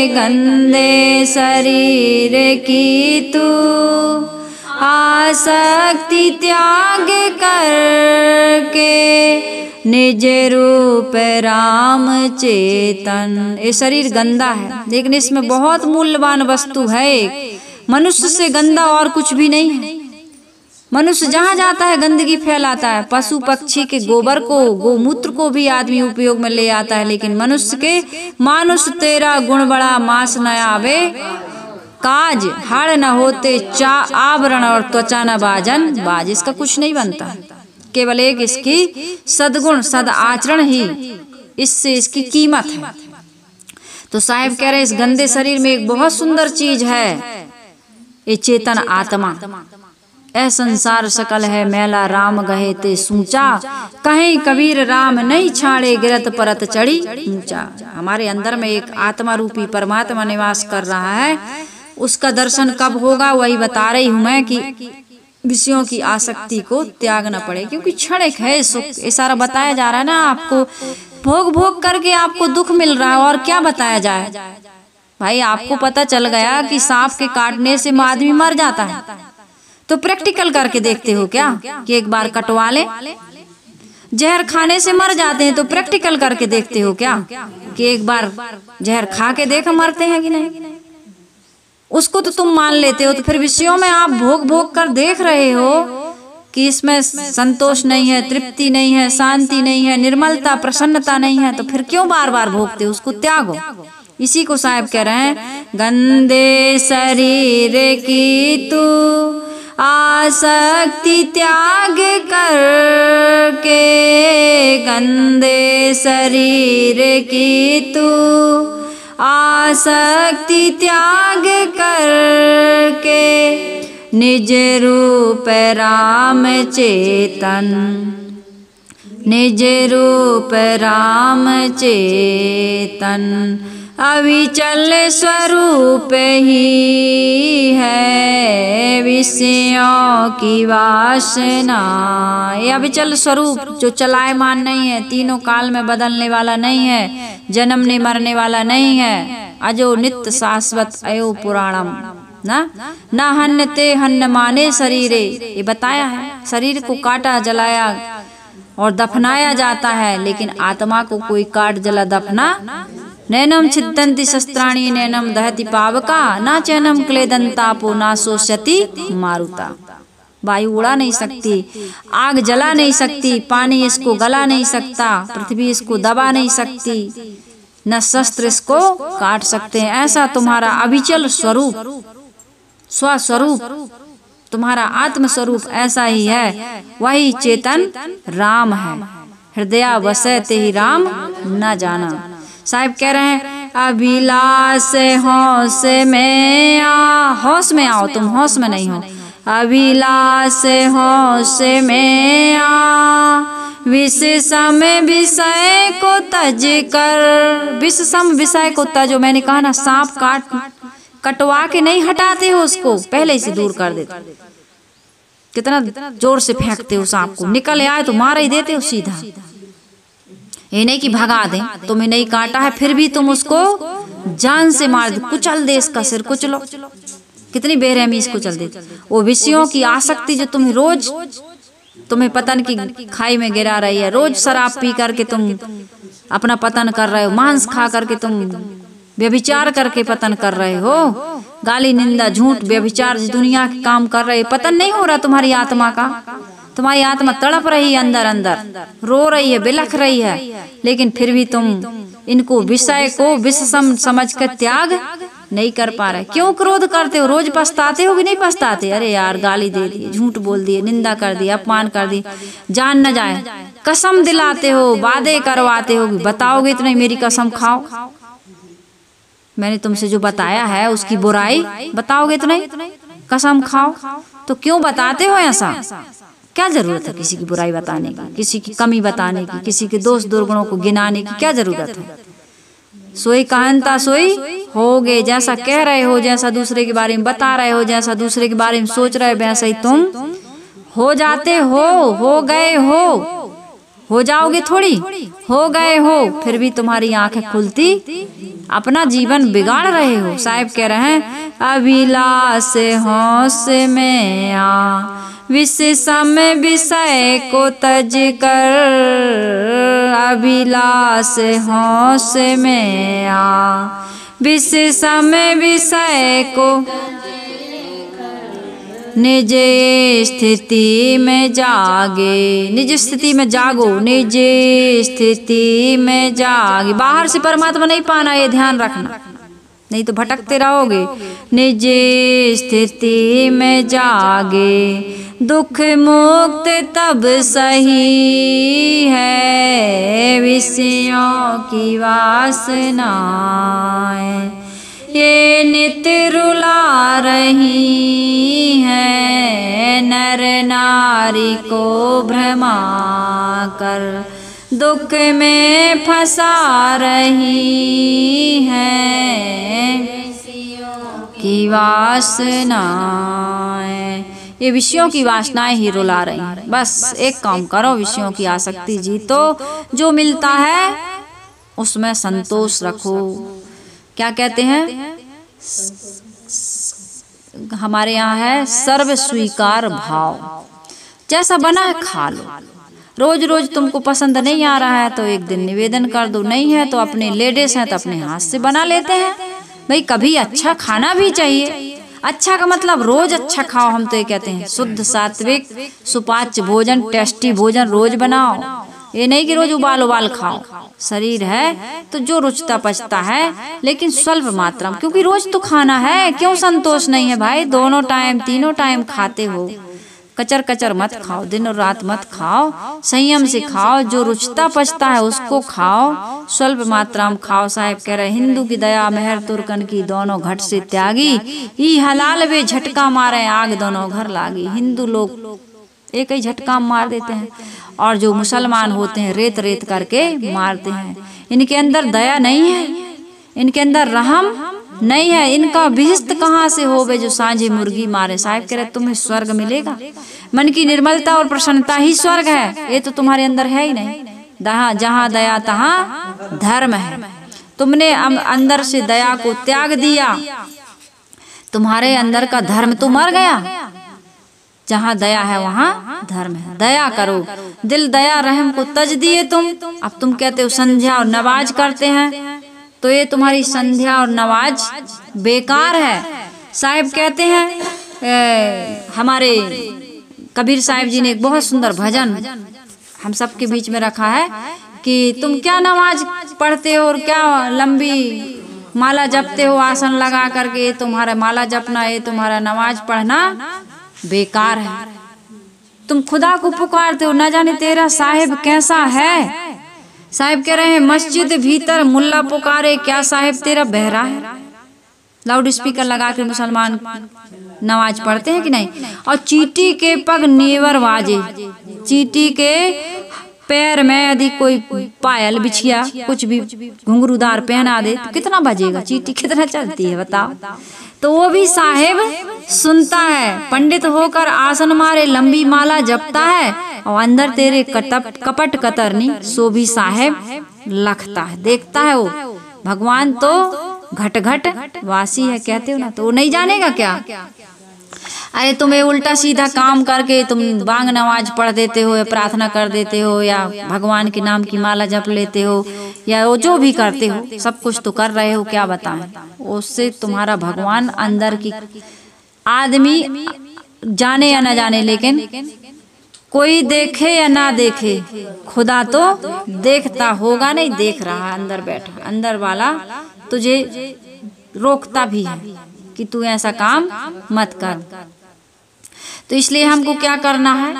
गंदे शरीर की तू आसक्ति त्याग करके। निज रूप राम चेतन। ये शरीर गंदा है लेकिन इसमें बहुत मूल्यवान वस्तु है। मनुष्य से गंदा और कुछ भी नहीं है। मनुष्य जहाँ जाता है गंदगी फैलाता है। पशु पक्षी के गोबर को, गोमूत्र को भी आदमी उपयोग में ले आता है, लेकिन मनुष्य के मानुष तेरा गुण बड़ा मांस न आवे। काज हाड़ न होते चा आवरण और त्वचा न बाजन बाज। इसका कुछ नहीं बनता, केवल एक इसकी सद्गुण सद आचरण ही इससे इसकी कीमत है। तो साहिब कह रहे इस गंदे शरीर में एक बहुत सुंदर चीज है, ये चेतन आत्मा। ऐ संसार सकल है मैला राम गहे ते सूचा। कहीं कबीर राम नहीं छाड़े गिरत परत चढ़ी ऊंचा। हमारे अंदर में एक आत्मा रूपी परमात्मा निवास कर रहा है। उसका दर्शन कब होगा वही बता रही हूँ मैं, कि विषयों की आसक्ति को त्यागना पड़े, क्योंकि क्षणिक है सुख। ये सारा बताया जा रहा है ना आपको। भोग भोग करके आपको दुख मिल रहा है, और क्या बताया जाए भाई। आपको पता चल गया कि सांप के काटने से आदमी मर जाता है, तो प्रैक्टिकल करके देखते हो क्या कि एक बार कटवा ले। जहर खाने से मर जाते हैं, तो प्रैक्टिकल करके देखते हो क्या कि एक बार जहर खा के देखो मरते हैं कि नहीं। उसको तो तुम मान लेते हो, तो फिर विषयों में आप भोग भोग कर देख रहे हो कि इसमें संतोष नहीं है, तृप्ति नहीं है, शांति नहीं है, निर्मलता प्रसन्नता नहीं है, तो फिर क्यों बार बार भोगते हो। उसको त्यागो। इसी को साहब कह रहे हैं, गंदे शरीर की तू आसक्ति त्याग करके। गंदे शरीर की तू आसक्ति त्याग करके। निज रूप राम चेतन, निज रूप राम चेतन। अविचल स्वरूप ही है विषयों की वासना। ये अविचल स्वरूप जो चलायमान नहीं है, तीनों काल में बदलने वाला नहीं है, जन्मने मरने वाला नहीं है। अजो नित्य शाश्वत अयो पुराणम ना हन्न ते हन्न माने शरीरे। ये बताया है, शरीर को काटा जलाया और दफनाया जाता है, लेकिन आत्मा को कोई काट जला दफना। नैनम छिदन्ति शस्त्राणि नैनम दहति पावका। ना चैनम क्लेदंतापो ना शोषति मारुता। वायु उड़ा नहीं सकती, आग जला नहीं सकती, पानी इसको गला नहीं सकता, पृथ्वी इसको दबा नहीं सकती, न शस्त्र इसको काट सकते हैं। ऐसा तुम्हारा अविचल स्वरूप, स्वस्वरूप, तुम्हारा आत्म स्वरूप ऐसा ही है। वही चेतन राम है। हृदया वसै ते ही राम न जाना। साहिब कह रहे हैं अभिलाष होश में आ, होश में आओ, तुम होश में नहीं हो। अभिलाष होश में आ, विषम विषय को तज कर। विषम विषय को तजो, मैंने कहा ना सांप कटवा के नहीं हटाते हो उसको, पहले से दूर कर देते। कितना जोर से फेंकते हो सांप को, निकल आए तो मार ही देते हो सीधा। ये नहीं कि भगा दें, तुम्हें नहीं काटा है फिर भी तुम उसको जान से मार दो, कुचल दे इसका सिर, कुचलो। कितनी बेरहमी इसको चल दे। वो विषयों की आसक्ति जो तुम्हें रोज तुम्हें पतन की खाई में गिरा रही है, रोज शराब पी करके तुम अपना पतन कर रहे हो, मांस खा करके तुम व्यभिचार करके पतन कर रहे हो, गाली निंदा झूठ व्यभिचार दुनिया के काम कर रहे हो, पतन नहीं हो रहा तुम्हारी आत्मा का। तुम्हारी आत्मा तड़प रही है, अंदर अंदर रो रही है, बिलख रही है, लेकिन फिर भी तुम इनको विषय को विषम समझ कर त्याग नहीं कर पा रहे। क्यों क्रोध करते हो? रोज पछताते हो कि नहीं पछताते? अरे यार गाली दे दी, झूठ बोल दिए, निंदा कर दी, अपमान कर दी, जान न जाए, कसम दिलाते हो, वादे करवाते हो, बताओगे तो नहीं मेरी कसम खाओ, मैंने तुमसे जो बताया है उसकी बुराई बताओगे तो नहीं, कसम खाओ। तो क्यों बताते हो ऐसा? क्या जरूरत है किसी की बुराई बताने की, किसी की कमी बताने की, किसी के दोष दुर्गुणों को गिनाने की क्या जरूरत है? सोई कहनता सोई होगे, जैसा कह रहे हो, जैसा दूसरे के बारे में बता रहे हो, जैसा दूसरे के बारे में सोच रहे हो, वैसा ही तुम हो जाते हो गए हो जाओगे थोड़ी, हो गए हो, फिर भी तुम्हारी आंखें खुलती अपना जीवन बिगाड़ रहे हो। साहिब कह रहे हैं अभिलाष होश में आ, विषम विषय को तज कर। अभिलाष होश में आ, विषम विषय को निज स्थिति में जागे, निज स्थिति में जागो, निज स्थिति में जागे। बाहर से परमात्मा नहीं पाना, ये ध्यान रखना, नहीं तो भटकते रहोगे। निज स्थिति में जागे, दुख मुक्त तब सही है, विषयों की वासनाएं ये नित्य रुला रही है, नर नारी को भ्रमा कर दुख में फंसा रही है, की वासनाएं, ये विषयों की वासनाएं ही रुला रही हैं। बस एक काम करो, विषयों की आसक्ति जीतो, जो मिलता है उसमें संतोष रखो। क्या कहते हैं हमारे यहाँ है, सर्व स्वीकार भाव, जैसा बना है खा लो। रोज रोज तुमको पसंद नहीं आ रहा है तो एक दिन निवेदन कर दो, नहीं है तो अपने लेडीज हैं तो अपने हाथ से बना लेते हैं। भाई कभी अच्छा खाना भी चाहिए, अच्छा का मतलब रोज अच्छा खाओ। हम तो ये कहते हैं शुद्ध सात्विक सुपाच्य भोजन, टेस्टी भोजन रोज बनाओ, ये नहीं कि रोज उबाल उबाल खाओ। शरीर है तो जो रुचता पचता है, लेकिन स्वल्प मात्रा में, क्योंकि रोज तो खाना है। क्यों संतोष नहीं है भाई? दोनों टाइम तीनों टाइम खाते हो, कचर कचर मत खाओ, दिन और रात मत खाओ, संयम से खाओ, जो रुचता पचता है उसको खाओ, स्वल्प मात्रा में खाओ। साहिब कह रहे हिंदू की दया मेहर तुर्कन की दोनों घट से त्यागी, ई हलाल वे झटका मारे आग दोनों घर लागी। हिंदू लोग एक ही झटका मार देते हैं, और जो मुसलमान होते हैं रेत रेत करके मारते हैं। इनके अंदर दया नहीं है, इनके अंदर रहम नहीं है, इनका विहिस्त कहाँ से होवे जो सांझे मुर्गी मारे। साहिब कह रहे तुम्हें स्वर्ग मिलेगा, मन की निर्मलता और प्रसन्नता ही स्वर्ग है, ये तो तुम्हारे अंदर है ही नहीं। जहाँ दया तहाँ धर्म है। तुमने अंदर से दया को त्याग दिया, तुम्हारे अंदर का धर्म तो मर गया। जहाँ दया है वहाँ धर्म है। दया करो, दिल दया रहम को तज दिए तुम। अब तुम कहते हो संध्या और नमाज करते हैं, तो ये तुम्हारी संध्या और नमाज बेकार है। साहिब कहते हैं हमारे कबीर साहिब जी ने एक बहुत सुंदर भजन हम सबके बीच में रखा है कि तुम क्या नमाज पढ़ते हो और क्या लंबी माला जपते हो आसन लगा करके, तुम्हारा माला जपना है, तुम्हारा नमाज पढ़ना बेकार है। तुम खुदा को पुकारते हो, न जाने तेरा साहिब कैसा है, साहिब कह रहे हैं मस्जिद भीतर मुल्ला पुकारे, क्या साहिब तेरा बहरा है। लाउड स्पीकर लगा के मुसलमान नमाज पढ़ते हैं कि नहीं। और चींटी के पग नेवर बाजे, चींटी के पैर में यदि कोई पायल बिछिया कुछ भी घुंघरूदार पहना दे तो कितना बजेगा, चींटी कितना चलती है बताओ। तो वो भी साहिब सुनता है। पंडित होकर आसन मारे लंबी माला जपता है, और अंदर तेरे कपट कतरनी सो भी साहिब लखता है, देखता है। वो भगवान तो घट घट वासी है कहते हो ना, तो वो नहीं जानेगा क्या। अरे तुम्हें उल्टा सीधा काम करके तुम बांग नमाज पढ़ देते हो, या प्रार्थना कर देते हो, या भगवान के नाम की माला जप लेते हो, या वो जो भी करते हो सब कुछ तो कर रहे हो, क्या बताएं। उससे तुम्हारा भगवान अंदर की आदमी जाने या ना जाने, लेकिन कोई देखे या ना देखे खुदा तो देखता होगा, नहीं देख रहा अंदर बैठा। अंदर वाला तुझे रोकता भी है कि तू ऐसा काम मत कर। तो इसलिए हमको क्या करना है,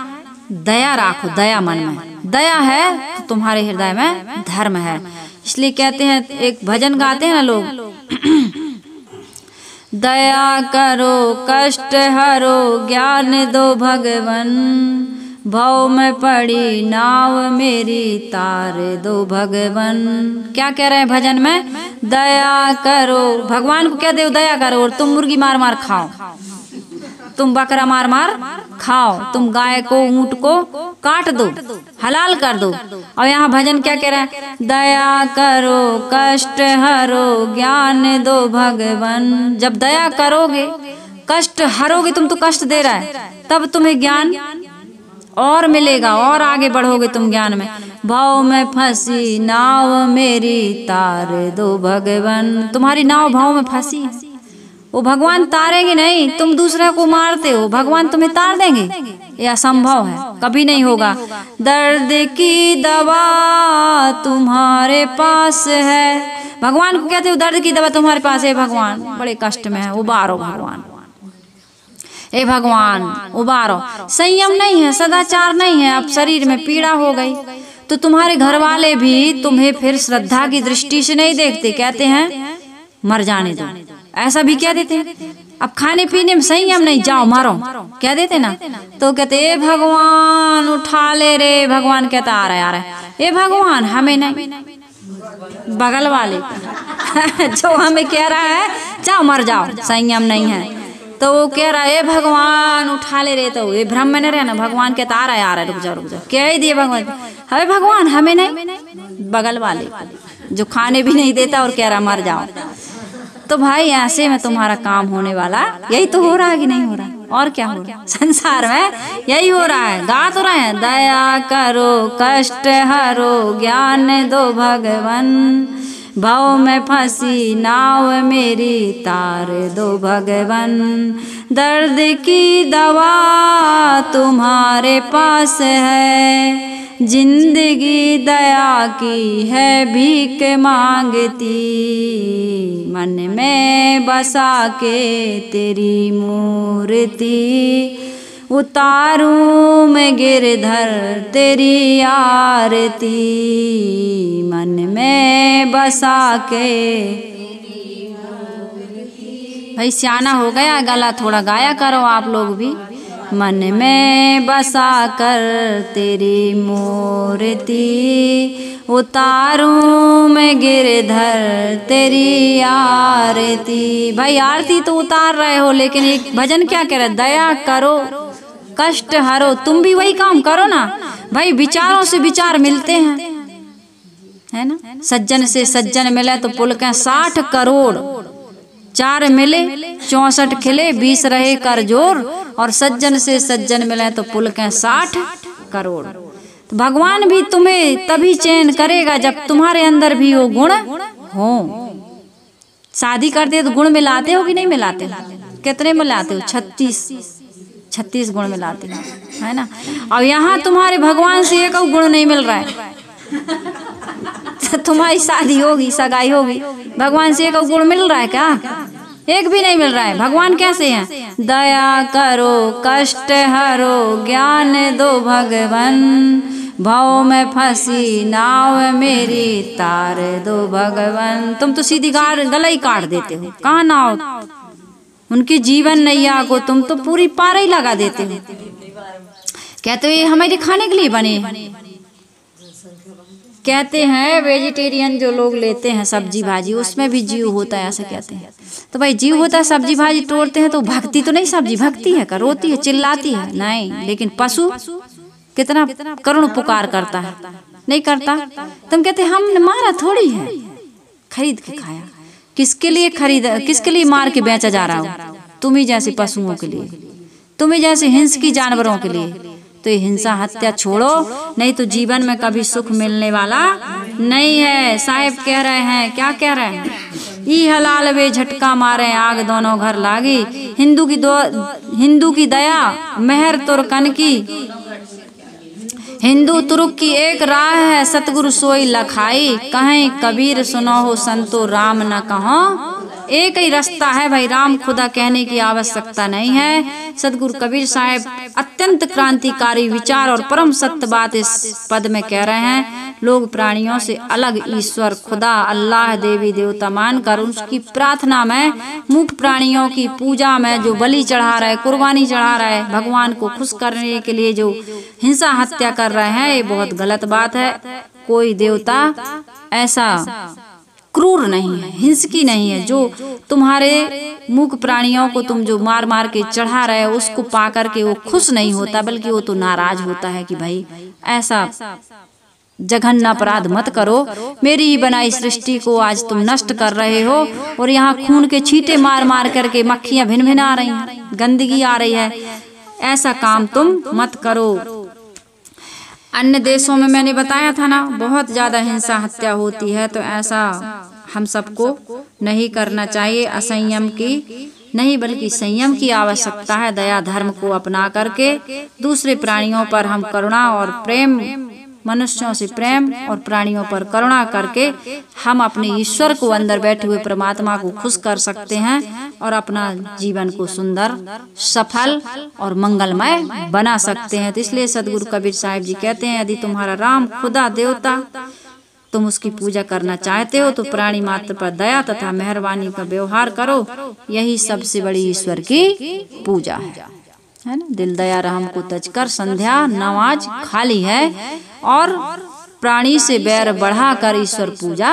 दया राखो, दया मन में। दया है तो तुम्हारे हृदय में धर्म है। इसलिए कहते हैं, एक भजन गाते हैं ना लोग, दया करो कष्ट हरो ज्ञान दो भगवन, भव में पड़ी नाव मेरी तार दो भगवन। क्या कह रहे हैं भजन में, दया करो। भगवान को क्या दो, दया करो। और तुम मुर्गी मार मार खाओ, तुम बकरा मार मार खाओ, तुम गाय को ऊंट को काट दो, हलाल कर दो। और यहाँ भजन क्या कह रहा है, दया करो कष्ट हरो ज्ञान दो भगवन। जब दया करोगे, कष्ट हरोगे, तुम तो कष्ट दे रहा है, तब तुम्हें ज्ञान और मिलेगा और आगे बढ़ोगे तुम ज्ञान में। भाव में फंसी नाव मेरी तार दो भगवन। तुम्हारी नाव भाव में फंसी है, वो भगवान तारेंगे नहीं। तुम दूसरे को मारते हो, भगवान तुम्हें तार देंगे, यह असंभव है, कभी नहीं होगा। दर्द की दवा तुम्हारे पास है, भगवान को कहते हो दर्द की दवा तुम्हारे पास है। भगवान बड़े कष्ट में है, उबारो भगवान, ए भगवान उबारो। संयम नहीं है, सदाचार नहीं है, अब शरीर में पीड़ा हो गई तो तुम्हारे घर वाले भी तुम्हें फिर श्रद्धा की दृष्टि से नहीं देखते, कहते हैं मर जाने दो, ऐसा भी क्या देते हैं। अब खाने पीने में संयम नहीं, जाओ मारो, क्या देते ना। तो कहते ए भगवान उठा ले रे, भगवान कहता आ रहा है, ए भगवान हमें नहीं, बगल वाले जो हमें कह रहा है जाओ मर जाओ, संयम नहीं है। तो वो कह रहा है ए भगवान उठा ले रे, तो ये भ्रम में नहीं रहना। भगवान कहता आ रहा है, रुक जाओ रुक जाओ, कह ही दिए भगवान, अरे भगवान हमें नहीं, बगल वाले जो खाने भी नहीं देता और कह रहा मर जाओ। तो भाई ऐसे में तुम्हारा काम होने वाला, यही तो हो रहा है कि नहीं हो रहा, और क्या हो रहा है संसार में, यही हो रहा है। गा तो रहे हैं, दया करो कष्ट हरो ज्ञान दो भगवन, भाव में फंसी नाव मेरी तार दो भगवन। दर्द की दवा तुम्हारे पास है, जिंदगी दया की है भीख मांगती, मन में बसा के तेरी मूर्ति, उतारूं मैं गिरधर तेरी आरती, मन में बसा के। भाई सियाना हो गया, गला थोड़ा गाया करो आप लोग भी। मन में बसा कर तेरी मूर्ति, उतारूं मैं गिरधर तेरी आरती। भाई आरती तो उतार रहे हो, लेकिन एक भजन क्या कह रहा है, दया करो कष्ट हरो। तुम भी वही काम करो ना भाई, विचारों से विचार मिलते हैं, है ना। सज्जन से सज्जन मिले तो पुलकें 60 करोड़, 4 मिले 64 खिले, 20 रहे कर जोर, और सज्जन से सज्जन मिले तो पुलकें 60 करोड़। तो भगवान भी तुम्हें तभी चयन करेगा जब तुम्हारे अंदर भी वो गुण हो। शादी करते तो गुण मिलाते हो कि नहीं मिलाते हो, कितने मिलाते हो, 36 गुण मिलाते हो, है ना। और यहाँ तुम्हारे भगवान से एक गुण नहीं मिल रहा है तुम्हारी शादी होगी, सगाई होगी, भगवान से एक गुण मिल रहा है क्या, एक भी नहीं मिल रहा है। भगवान कैसे हैं, दया करो कष्ट हरो ज्ञान दो भगवन, भाव में फंसी नाव मेरी तार दो भगवान। तुम तो सीधी गला ही काट देते हो, कहाँ नाव उनकी जीवन नैया को तुम तो पूरी पार ही लगा देते हो। कहते हो ये हमारे खाने के लिए बने। कहते हैं वेजिटेरियन जो लोग लेते हैं सब्जी भाजी उसमें भी जीव होता है, ऐसा कहते हैं। तो भाई जीव होता है, सब्जी भाजी तोड़ते हैं तो भक्ति तो नहीं, सब्जी भक्ति है, रोती है, चिल्लाती है नहीं। लेकिन पशु कितना करुण पुकार करता है, नहीं करता। तुम कहते हमने मारा थोड़ी है, खरीद के खाया। किसके लिए खरीद, किसके लिए मार के बेचा जा रहा हो? तुम्ही जैसे पशुओं के लिए, तुम्ही जैसे हिंसकी जानवरों के लिए। तो ये हिंसा हत्या छोड़ो, नहीं तो जीवन में कभी सुख मिलने वाला नहीं है। साहिब कह रहे हैं, क्या कह रहे हैं? ई हलाल वे झटका मारे आग दोनों घर लागी। हिंदू की दया मेहर तुर्कन की, हिंदू तुर्क की एक राह है सतगुरु सोई लखाई। कहें कबीर सुनो हो संतो राम न कहो। एक ही रास्ता है भाई, राम खुदा कहने की आवश्यकता नहीं है। सतगुरु कबीर साहब अत्यंत क्रांतिकारी विचार और परम सत्य बात इस पद में कह रहे हैं। लोग प्राणियों से अलग ईश्वर खुदा अल्लाह देवी देवता मानकर उसकी प्रार्थना में, मूक प्राणियों की पूजा में जो बलि चढ़ा रहे, कुर्बानी चढ़ा रहे, भगवान को खुश करने के लिए जो हिंसा हत्या कर रहे हैं, ये बहुत गलत बात है। कोई देवता ऐसा क्रूर नहीं है, हिंसकी नहीं है। जो तुम्हारे मूक प्राणियों को तुम जो मार मार के चढ़ा रहे हो उसको पा करके वो खुश नहीं होता, बल्कि वो तो नाराज होता है कि भाई ऐसा जघन्य अपराध मत करो। मेरी ही बनाई सृष्टि को आज तुम नष्ट कर रहे हो और यहाँ खून के छींटे मार मार करके मक्खियां भिन भिन आ रही हैं, गंदगी आ रही है। ऐसा काम तुम मत करो। अन्य देशों में मैंने बताया था ना, बहुत ज्यादा हिंसा हत्या होती है, तो ऐसा हम सबको नहीं करना चाहिए। असंयम की नहीं बल्कि संयम की आवश्यकता है। दया धर्म को अपना करके दूसरे प्राणियों पर हम करुणा और प्रेम, मनुष्यों से प्रेम और प्राणियों पर करुणा करके हम अपने ईश्वर को, अंदर बैठे हुए परमात्मा को खुश कर सकते हैं और अपना जीवन को सुंदर, सफल और मंगलमय बना सकते हैं। तो इसलिए सदगुरु कबीर साहिब जी कहते हैं, यदि तुम्हारा राम खुदा देवता तुम उसकी पूजा करना चाहते हो तो प्राणी मात्र पर दया तथा मेहरबानी का व्यवहार करो। यही सबसे बड़ी ईश्वर की पूजा है ना। दिल दया रहम को तजकर संध्या नमाज खाली है और प्राणी से बैर बढ़ा कर ईश्वर पूजा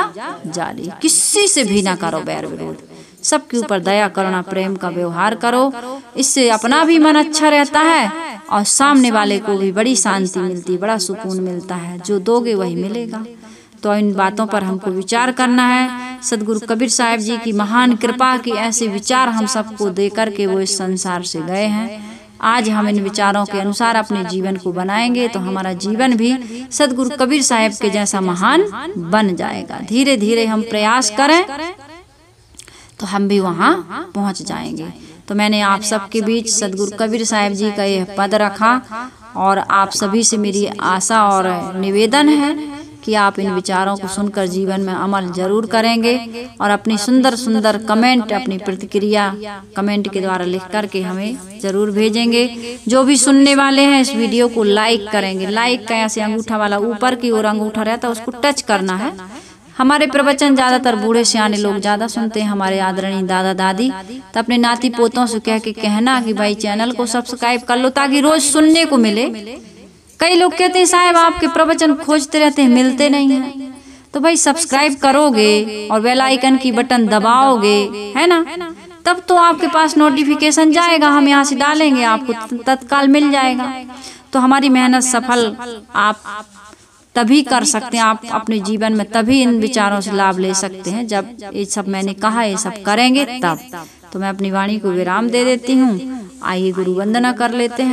जाली। किसी से भी ना करो बैर विरोध, सबके ऊपर दया करुणा प्रेम का व्यवहार करो। इससे अपना भी मन अच्छा रहता है और सामने वाले को भी बड़ी शांति मिलती, बड़ा सुकून मिलता है। जो दोगे वही मिलेगा। तो इन बातों पर हमको विचार करना है। सदगुरु कबीर साहिब जी की महान कृपा की ऐसे विचार हम सबको दे करके वो इस संसार से गए हैं। आज हम इन विचारों के अनुसार अपने जीवन को बनाएंगे तो हमारा जीवन भी सदगुरु कबीर साहिब के जैसा महान बन जाएगा। धीरे धीरे हम प्रयास करें तो हम भी वहाँ पहुँच जाएंगे। तो मैंने आप सबके बीच सदगुरु कबीर साहिब जी का यह पद रखा और आप सभी से मेरी आशा और निवेदन है कि आप इन विचारों को सुनकर जीवन में अमल जरूर करेंगे और अपनी सुंदर सुंदर कमेंट, अपनी प्रतिक्रिया कमेंट के द्वारा लिख करके हमें जरूर भेजेंगे। जो भी सुनने वाले हैं इस वीडियो को लाइक करेंगे। लाइक का ऐसे अंगूठा वाला ऊपर की ओर अंगूठा रहता है, उसको टच करना है। हमारे प्रवचन ज्यादातर बूढ़े सियाने लोग ज्यादा सुनते हैं, हमारे आदरणीय दादा दादी। तो अपने नाती पोतों से कह के कहना कि भाई चैनल को सब्सक्राइब कर लो ताकि रोज सुनने को मिले। कई लोग कहते हैं साहब आपके प्रवचन खोजते रहते हैं, मिलते नहीं हैं। तो भाई सब्सक्राइब करोगे और बेल आइकन की बटन दबाओगे, है ना, तब तो आपके पास नोटिफिकेशन जाएगा, हम यहाँ से डालेंगे आपको तत्काल मिल जाएगा। तो हमारी मेहनत सफल आप तभी कर सकते हैं, आप अपने जीवन में तभी इन विचारों से लाभ ले सकते हैं जब ये सब मैंने कहा ये सब करेंगे तब। तो मैं अपनी वाणी को विराम दे देती हूँ। आइए गुरु वंदना कर लेते हैं।